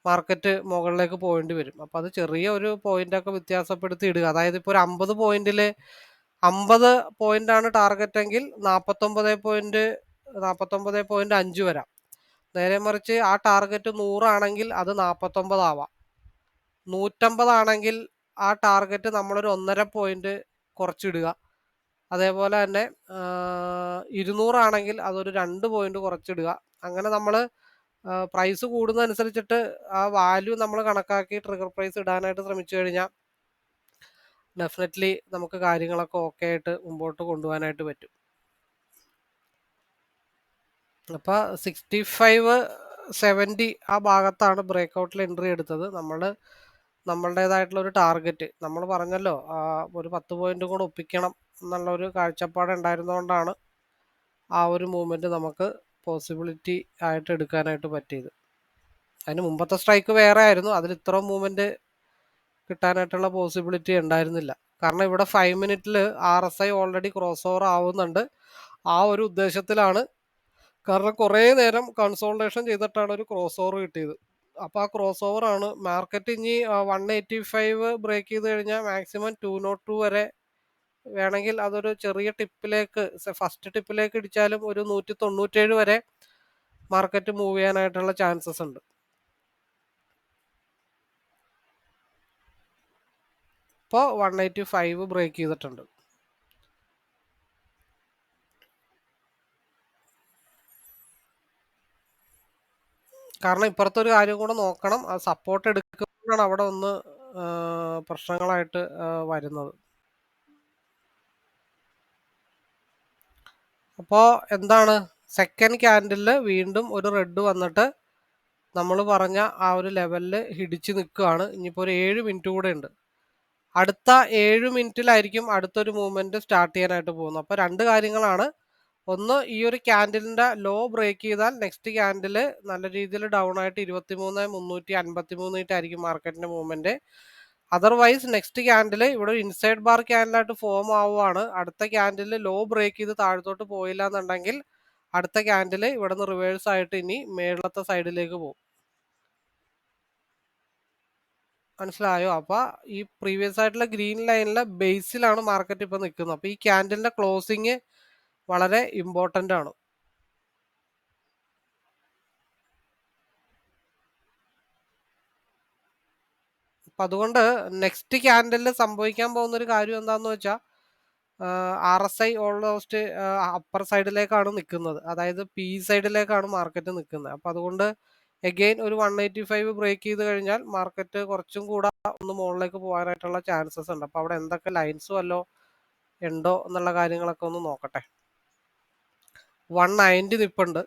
മാർക്കറ്റ് മുകളിലേക്ക് പോകേണ്ടി വരും. അപ്പോൾ അത് ചെറിയ ഒരു പോയിന്റൊക്കെ വ്യത്യാസപ്പെടുത്തി ഇടുക. അതായത് ഇപ്പോൾ ഒരു 50 പോയിന്റിൽ 50 പോയിന്റാണ് ടാർഗറ്റ് എങ്കിൽ 49.5 വരാം. നേരെ മറിച്ച് ആ ടാർഗറ്റ് 100 ആണെങ്കിൽ അത് 49 ആവാം. 150 ആണെങ്കിൽ ആ ടാർഗറ്റ് നമ്മളൊരു 1.5 പോയിന്റ് കുറച്ചിടുക. അതേപോലെ തന്നെ 200 ആണെങ്കിൽ അതൊരു 2 പോയിന്റ് കുറച്ചിടുക. അങ്ങനെ നമ്മൾ പ്രൈസ് കൂടുന്നതനുസരിച്ചിട്ട് ആ വാല്യൂ നമ്മൾ കണക്കാക്കി ട്രിഗർ പ്രൈസ് ഇടാനായിട്ട് ശ്രമിച്ചു കഴിഞ്ഞാൽ ഡെഫിനറ്റ്ലി നമുക്ക് കാര്യങ്ങളൊക്കെ ഓക്കെ ആയിട്ട് മുമ്പോട്ട് കൊണ്ടുപോകാനായിട്ട് പറ്റും. അപ്പോൾ 65-70 ആ ഭാഗത്താണ് ബ്രേക്ക് ഔട്ടിൽ എൻട്രി എടുത്തത്. നമ്മളുടേതായിട്ടുള്ള ഒരു ടാർഗറ്റ് നമ്മൾ പറഞ്ഞല്ലോ, ഒരു 10 പോയിന്റ് കൂടെ ഒപ്പിക്കണം എന്നുള്ള ഒരു കാഴ്ചപ്പാട് ഉണ്ടായിരുന്നതുകൊണ്ടാണ് ആ ഒരു മൂവ്മെന്റ് നമുക്ക് പോസിബിലിറ്റി ആയിട്ട് എടുക്കാനായിട്ട് പറ്റിയത്. അതിന് മുമ്പത്തെ സ്ട്രൈക്ക് വേറെ ആയിരുന്നു, അതിൽ ഇത്ര മൂവ്മെന്റ് കിട്ടാനായിട്ടുള്ള പോസിബിലിറ്റി ഉണ്ടായിരുന്നില്ല. കാരണം ഇവിടെ 5 മിനിറ്റിൽ RSI ഓൾറെഡി ക്രോസ് ഓവർ ആവുന്നുണ്ട്. ആ ഒരു ഉദ്ദേശത്തിലാണ്, കാരണം കുറേ നേരം കൺസോൾട്ടേഷൻ ചെയ്തിട്ടാണ് ഒരു ക്രോസ് ഓവർ കിട്ടിയത്. അപ്പോൾ ആ ക്രോസ് ഓവർ ആണ് മാർക്കറ്റ്. ഇനി 185 ബ്രേക്ക് ചെയ്ത് കഴിഞ്ഞാൽ മാക്സിമം 202 വരെ വേണമെങ്കിൽ അതൊരു ചെറിയ ടിപ്പിലേക്ക്, ഫസ്റ്റ് ടിപ്പിലേക്ക് ഇടിച്ചാലും ഒരു 197 വരെ മാർക്കറ്റ് മൂവ് ചെയ്യാനായിട്ടുള്ള ചാൻസസ് ഉണ്ട്. ഇപ്പോൾ 185 ബ്രേക്ക് ചെയ്തിട്ടുണ്ട്. കാരണം ഇപ്പുറത്തെ ഒരു കാര്യം കൂടെ നോക്കണം, ആ സപ്പോർട്ട് എടുക്കുമ്പോഴാണ് അവിടെ ഒന്ന് പ്രശ്നങ്ങളായിട്ട് വരുന്നത്. അപ്പോൾ എന്താണ്, സെക്കൻഡ് ക്യാൻഡിലിൽ വീണ്ടും ഒരു റെഡ് വന്നിട്ട് നമ്മൾ പറഞ്ഞ ആ ഒരു ലെവലിൽ ഹിടിച്ച് നിൽക്കുകയാണ്. ഇനിയിപ്പോൾ ഒരു 7 മിനിറ്റ് കൂടെ ഉണ്ട്. അടുത്ത 7 മിനിറ്റിലായിരിക്കും അടുത്തൊരു മൂവ്മെന്റ് സ്റ്റാർട്ട് ചെയ്യാനായിട്ട് പോകുന്നത്. അപ്പോൾ 2 കാര്യങ്ങളാണ്. ഒന്ന്, ഈ ഒരു ക്യാൻഡിലിന്റെ ലോ ബ്രേക്ക് ചെയ്താൽ നെക്സ്റ്റ് ക്യാൻഡിൽ നല്ല രീതിയിൽ ഡൗൺ ആയിട്ട് 23,353 ആയിരിക്കും മാർക്കറ്റിന്റെ മൂവ്മെന്റ്. അതർവൈസ് നെക്സ്റ്റ് ക്യാൻഡിൽ ഇവിടെ ഒരു ഇൻസൈഡ് ബാർ ക്യാൻഡിലായിട്ട് ഫോം ആവുകയാണ്. അടുത്ത ക്യാൻഡിൽ ലോ ബ്രേക്ക് ചെയ്ത് താഴത്തോട്ട് പോയില്ല എന്നുണ്ടെങ്കിൽ അടുത്ത ക്യാൻഡിൽ ഇവിടെ നിന്ന് റിവേഴ്സ് ആയിട്ട് ഇനി മേളത്തെ സൈഡിലേക്ക് പോകും. മനസ്സിലായോ? അപ്പൊ ഈ പ്രീവിയസ് ആയിട്ടുള്ള ഗ്രീൻ ലൈനിലെ ബേസിലാണ് മാർക്കറ്റ് ഇപ്പൊ നിൽക്കുന്നത്. അപ്പൊ ഈ ക്യാൻഡിലിന്റെ ക്ലോസിങ് വളരെ ഇമ്പോർട്ടന്റ് ആണ്. അപ്പൊ അതുകൊണ്ട് നെക്സ്റ്റ് ക്യാൻഡിലിൽ സംഭവിക്കാൻ പോകുന്ന ഒരു കാര്യം എന്താന്ന് വെച്ചാൽ, RSI ഓൾമോസ്റ്റ് അപ്പർ സൈഡിലേക്കാണ് നിൽക്കുന്നത്. അതായത് പി സൈഡിലേക്കാണ് മാർക്കറ്റ് നിൽക്കുന്നത്. അപ്പൊ അതുകൊണ്ട് എഗെയിൻ ഒരു 185 ബ്രേക്ക് ചെയ്ത് കഴിഞ്ഞാൽ മാർക്കറ്റ് കുറച്ചും കൂടെ ഒന്ന് മുകളിലേക്ക് പോകാനായിട്ടുള്ള ചാൻസസ് ഉണ്ട്. അപ്പൊ അവിടെ എന്തൊക്കെ ലൈൻസ് വല്ലോ ഉണ്ടോ എന്നുള്ള കാര്യങ്ങളൊക്കെ ഒന്ന് നോക്കട്ടെ. 190 നിപ്പുണ്ട്,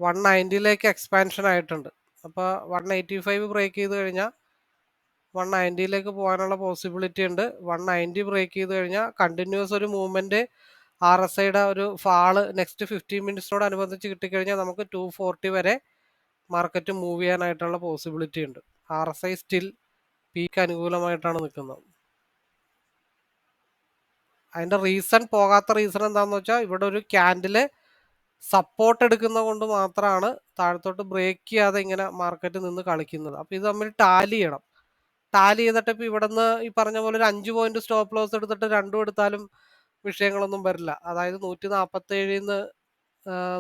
190ലേക്ക് എക്സ്പാൻഷൻ ആയിട്ടുണ്ട്. അപ്പോൾ 185 ബ്രേക്ക് ചെയ്ത് കഴിഞ്ഞാൽ 190ലേക്ക് പോകാനുള്ള പോസിബിലിറ്റി ഉണ്ട്. 190 ബ്രേക്ക് ചെയ്ത് കഴിഞ്ഞാൽ കണ്ടിന്യൂസ് ഒരു മൂവ്മെന്റ് RSIയുടെ ഒരു ഫാള് നെക്സ്റ്റ് 15 മിനിറ്റ്സിനോടനുബന്ധിച്ച് കിട്ടിക്കഴിഞ്ഞാൽ നമുക്ക് 240 വരെ മാർക്കറ്റ് മൂവ് ചെയ്യാനായിട്ടുള്ള പോസിബിലിറ്റി ഉണ്ട്. RSI സ്റ്റിൽ പീക്ക് അനുകൂലമായിട്ടാണ് നിൽക്കുന്നത്. അതിന്റെ റീസൺ, പോകാത്ത റീസൺ എന്താണെന്ന് വെച്ചാൽ, ഇവിടെ ഒരു ക്യാൻഡില് സപ്പോർട്ട് എടുക്കുന്നത് കൊണ്ട് മാത്രമാണ് താഴത്തോട്ട് ബ്രേക്ക് ചെയ്യാതെ ഇങ്ങനെ മാർക്കറ്റ് നിന്ന് കളിക്കുന്നത്. അപ്പോൾ ഇത് തമ്മിൽ ടാലി ചെയ്യണം. ടാലി ചെയ്തിട്ട് ഇപ്പോൾ ഇവിടെ നിന്ന് ഈ പറഞ്ഞ പോലെ ഒരു 5 പോയിന്റ് സ്റ്റോപ്പ് ലോസ് എടുത്തിട്ട് രണ്ടും എടുത്താലും വിഷയങ്ങളൊന്നും വരില്ല. അതായത് 147-ന്ന്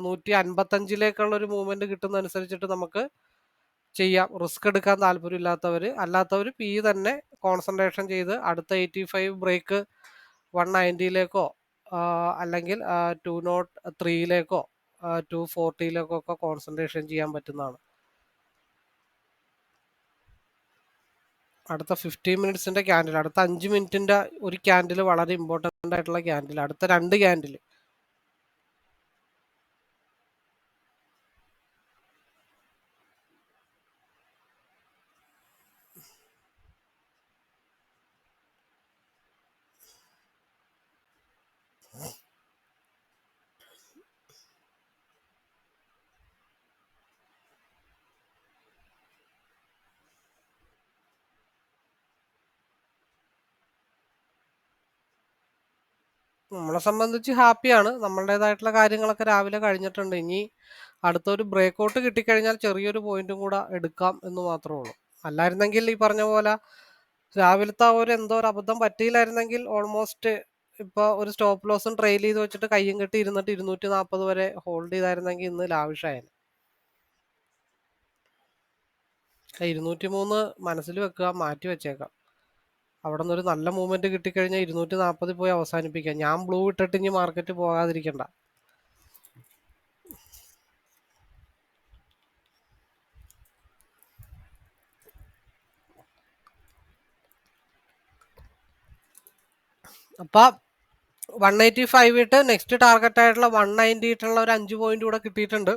155ലേക്കുള്ള ഒരു മൂവ്മെന്റ് കിട്ടുന്നതനുസരിച്ചിട്ട് നമുക്ക് ചെയ്യാം. റിസ്ക് എടുക്കാൻ താല്പര്യമില്ലാത്തവർ, അല്ലാത്തവർ പി തന്നെ കോൺസെൻട്രേഷൻ ചെയ്ത് അടുത്ത 85 ബ്രേക്ക് 190ലേക്കോ അല്ലെങ്കിൽ 203ലേക്കോ 240 കോൺസെൻട്രേഷൻ ചെയ്യാൻ പറ്റുന്നതാണ്. അടുത്ത 15 മിനിറ്റ്സിന്റെ ക്യാൻഡിൽ, അടുത്ത 5 മിനിറ്റിന്റെ ഒരു ക്യാൻഡിൽ വളരെ ഇമ്പോർട്ടൻ്റ് ആയിട്ടുള്ള ക്യാൻഡിൽ, അടുത്ത 2 ക്യാൻഡിൽ. നമ്മളെ സംബന്ധിച്ച് ഹാപ്പിയാണ്. നമ്മളുടേതായിട്ടുള്ള കാര്യങ്ങളൊക്കെ രാവിലെ കഴിഞ്ഞിട്ടുണ്ട്. ഇനി അടുത്തൊരു ബ്രേക്ക് കിട്ടിക്കഴിഞ്ഞാൽ ചെറിയൊരു പോയിന്റും കൂടെ എടുക്കാം എന്ന് മാത്രമേ ഉള്ളൂ. അല്ലായിരുന്നെങ്കിൽ ഈ പറഞ്ഞ പോലെ രാവിലത്തെ ഒരു എന്തോ ഒരു അബദ്ധം പറ്റിയില്ലായിരുന്നെങ്കിൽ ഓൾമോസ്റ്റ് ഇപ്പോൾ ഒരു സ്റ്റോപ്പ് ലോസും ട്രെയിൽ ചെയ്ത് വെച്ചിട്ട് കയ്യും കെട്ടി ഇരുന്നിട്ട് 240 വരെ ഹോൾഡ് ചെയ്തായിരുന്നെങ്കിൽ ഇന്ന് ലാവിഷായേനെ. 203 മനസ്സിൽ വെക്കുക, മാറ്റി വെച്ചേക്കാം. അവിടെ നിന്ന് ഒരു നല്ല മൂവ്മെന്റ് കിട്ടിക്കഴിഞ്ഞാൽ 240 പോയി അവസാനിപ്പിക്കാം. ഞാൻ ബ്ലൂ ഇട്ടിട്ട് ഇനി മാർക്കറ്റ് പോകാതിരിക്കണ്ട. അപ്പൊ 185 ഇട്ട് നെക്സ്റ്റ് ടാർഗറ്റ് ആയിട്ടുള്ള 190 ഇട്ടുള്ള ഒരു 5 പോയിന്റ് കൂടെ കിട്ടിയിട്ടുണ്ട്.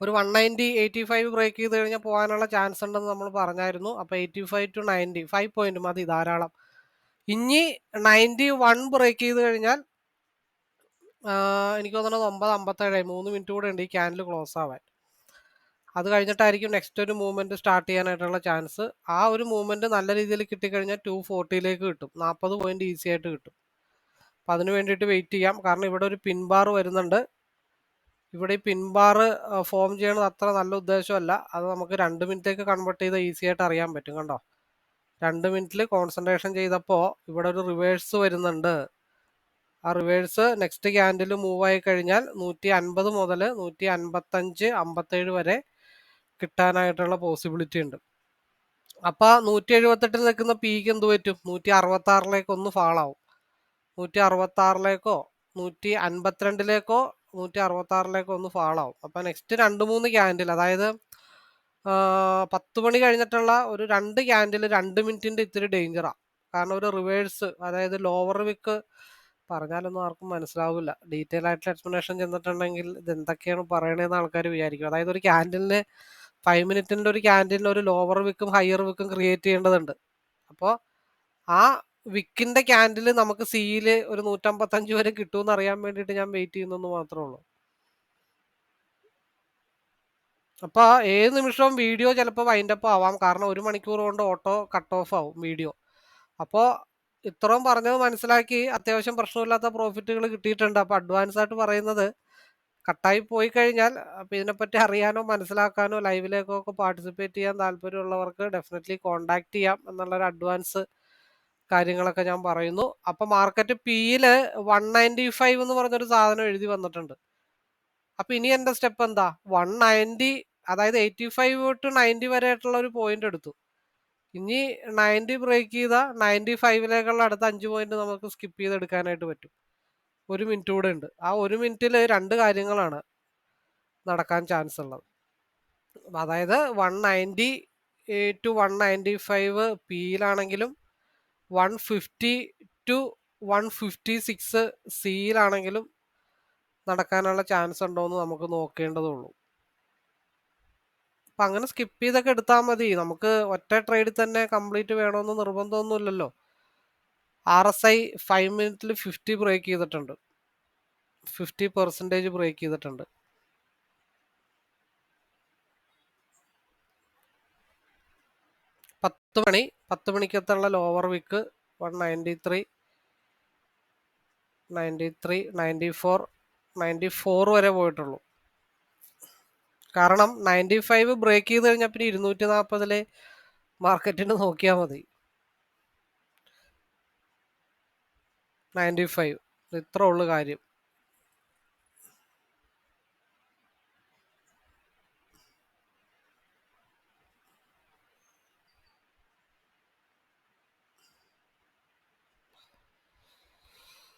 ഒരു 190-85 ബ്രേക്ക് ചെയ്ത് കഴിഞ്ഞാൽ പോകാനുള്ള ചാൻസ് ഉണ്ടെന്ന് നമ്മൾ പറഞ്ഞായിരുന്നു. അപ്പൊ 85 to 90 5 പോയിന്റ് മതി, ധാരാളം. ഇനി 91 ബ്രേക്ക് ചെയ്ത് കഴിഞ്ഞാൽ എനിക്ക് തോന്നുന്നത് 9:57, 3 മിനിറ്റ് കൂടെ ഉണ്ട് ഈ ക്യാൻഡിൽ ക്ലോസ് ആവാൻ. അത് കഴിഞ്ഞിട്ടായിരിക്കും നെക്സ്റ്റ് ഒരു മൂവ്മെന്റ് സ്റ്റാർട്ട് ചെയ്യാനായിട്ടുള്ള ചാൻസ്. ആ ഒരു മൂവ്മെന്റ് നല്ല രീതിയിൽ കിട്ടിക്കഴിഞ്ഞാൽ 240ലേക്ക് കിട്ടും, 40 പോയിന്റ് ഈസി ആയിട്ട് കിട്ടും. അപ്പം അതിന് വേണ്ടിയിട്ട് വെയിറ്റ് ചെയ്യാം. കാരണം ഇവിടെ ഒരു പിൻ ബാർ വരുന്നുണ്ട്. ഇവിടെ ഈ പിൻ ബാർ ഫോം ചെയ്യണത് അത്ര നല്ല ഉദ്ദേശമല്ല. അത് നമുക്ക് 2 മിനിറ്റേക്ക് കൺവേർട്ട് ചെയ്ത് ഈസി ആയിട്ട് അറിയാൻ പറ്റും. കണ്ടോ, 2 മിനിറ്റിൽ കോൺസെൻട്രേഷൻ ചെയ്തപ്പോൾ ഇവിടെ ഒരു റിവേഴ്സ് വരുന്നുണ്ട്. ആ റിവേഴ്സ് നെക്സ്റ്റ് ക്യാൻഡിൽ മൂവ് ആയി കഴിഞ്ഞാൽ 150 മുതൽ 155, 57 വരെ കിട്ടാനായിട്ടുള്ള പോസിബിലിറ്റി ഉണ്ട്. അപ്പൊ 178 നിൽക്കുന്ന പീക്ക് എന്ത് പറ്റും, 166ലേക്ക് ഒന്ന് ഫാളാവും. 166ലേക്കോ 152ലേക്കോ 166ലേക്കോ ഒന്ന് ഫാളാവും. അപ്പൊ നെക്സ്റ്റ് 2-3 ക്യാൻഡിൽ, അതായത് 10 മണി കഴിഞ്ഞിട്ടുള്ള ഒരു 2 ക്യാൻഡിൽ 2 മിനിറ്റിന്റെ ഇത്തിരി ഡേഞ്ചറാ. കാരണം ഒരു റിവേഴ്സ്, അതായത് ലോവർ വിക്ക് പറഞ്ഞാലൊന്നും ആർക്കും മനസ്സിലാവില്ല. ഡീറ്റെയിൽ ആയിട്ടുള്ള എക്സ്പ്ലനേഷൻ ചെന്നിട്ടുണ്ടെങ്കിൽ ഇത് എന്തൊക്കെയാണ് പറയണതെന്ന് ആൾക്കാർ വിചാരിക്കും. അതായത് ഒരു ക്യാൻഡിലിന് 5 മിനിറ്റിന്റെ ഒരു ക്യാൻഡിലിന് ഒരു ലോവർ വിക്കും ഹയർ വിക്കും ക്രിയേറ്റ് ചെയ്യേണ്ടതുണ്ട്. അപ്പോൾ ആ വിക്കിന്റെ ക്യാൻഡിൽ നമുക്ക് സിയില് ഒരു 155 വരെ കിട്ടുമെന്ന് അറിയാൻ വേണ്ടിയിട്ട് ഞാൻ വെയിറ്റ് ചെയ്യുന്നെന്ന് മാത്രമേ ഉള്ളൂ. അപ്പൊ ഏത് നിമിഷവും വീഡിയോ ചിലപ്പോൾ വൈൻഡപ്പ് ആവാം. കാരണം 1 മണിക്കൂർ കൊണ്ട് ഓട്ടോ കട്ട് ഓഫ് ആവും വീഡിയോ. അപ്പോൾ ഇത്രയും പറഞ്ഞത് മനസ്സിലാക്കി അത്യാവശ്യം പ്രശ്നമില്ലാത്ത പ്രോഫിറ്റുകൾ കിട്ടിയിട്ടുണ്ട്. അപ്പോൾ അഡ്വാൻസ് ആയിട്ട് പറയുന്നത്, കട്ടായി പോയി കഴിഞ്ഞാൽ അപ്പോൾ ഇതിനെപ്പറ്റി അറിയാനോ മനസ്സിലാക്കാനോ ലൈവിലേക്കൊക്കെ പാർട്ടിസിപ്പേറ്റ് ചെയ്യാൻ താല്പര്യമുള്ളവർക്ക് ഡെഫിനറ്റ്ലി കോൺടാക്ട് ചെയ്യാം എന്നുള്ളൊരു അഡ്വാൻസ് കാര്യങ്ങളൊക്കെ ഞാൻ പറയുന്നു. അപ്പോൾ മാർക്കറ്റ് പിയില് 195 എന്ന് പറഞ്ഞൊരു സാധനം എഴുതി വന്നിട്ടുണ്ട്. അപ്പൊ ഇനി എന്റെ സ്റ്റെപ്പ് എന്താ, 190, അതായത് 85 to 90 വരെ ആയിട്ടുള്ള ഒരു പോയിന്റ് എടുത്തു. ഇനി 90 ബ്രേക്ക് ചെയ്ത 95ലേക്കുള്ള അടുത്ത 5 പോയിന്റ് നമുക്ക് സ്കിപ്പ് ചെയ്തെടുക്കാനായിട്ട് പറ്റും. 1 മിനിറ്റ് കൂടെ ഉണ്ട്. ആ 1 മിനിറ്റിൽ 2 കാര്യങ്ങളാണ് നടക്കാൻ ചാൻസ് ഉള്ളത്. അതായത് 190 to 195 പിയിലാണെങ്കിലും 150 to 156 സിയിലാണെങ്കിലും നടക്കാനുള്ള ചാൻസ് ഉണ്ടോ എന്ന് നമുക്ക് നോക്കേണ്ടതുള്ളൂ. അപ്പം അങ്ങനെ സ്കിപ്പ് ചെയ്തൊക്കെ എടുത്താൽ മതി. നമുക്ക് ഒറ്റ ട്രേഡിൽ തന്നെ കംപ്ലീറ്റ് വേണമെന്ന് നിർബന്ധമൊന്നുമില്ലല്ലോ. RSI 5 മിനിറ്റിൽ 50 ബ്രേക്ക് ചെയ്തിട്ടുണ്ട്, 50% ബ്രേക്ക് ചെയ്തിട്ടുണ്ട്. പത്ത് മണിക്കത്തുള്ള ലോവർ വിക്ക് 193, 93, 94, 94 വരെ പോയിട്ടുള്ളൂ. കാരണം 95 ബ്രേക്ക് ചെയ്ത് കഴിഞ്ഞാൽ പിന്നെ 240 മാർക്കറ്റിന് നോക്കിയാൽ മതി. 95 ഇത്ര ഉള്ളു കാര്യം.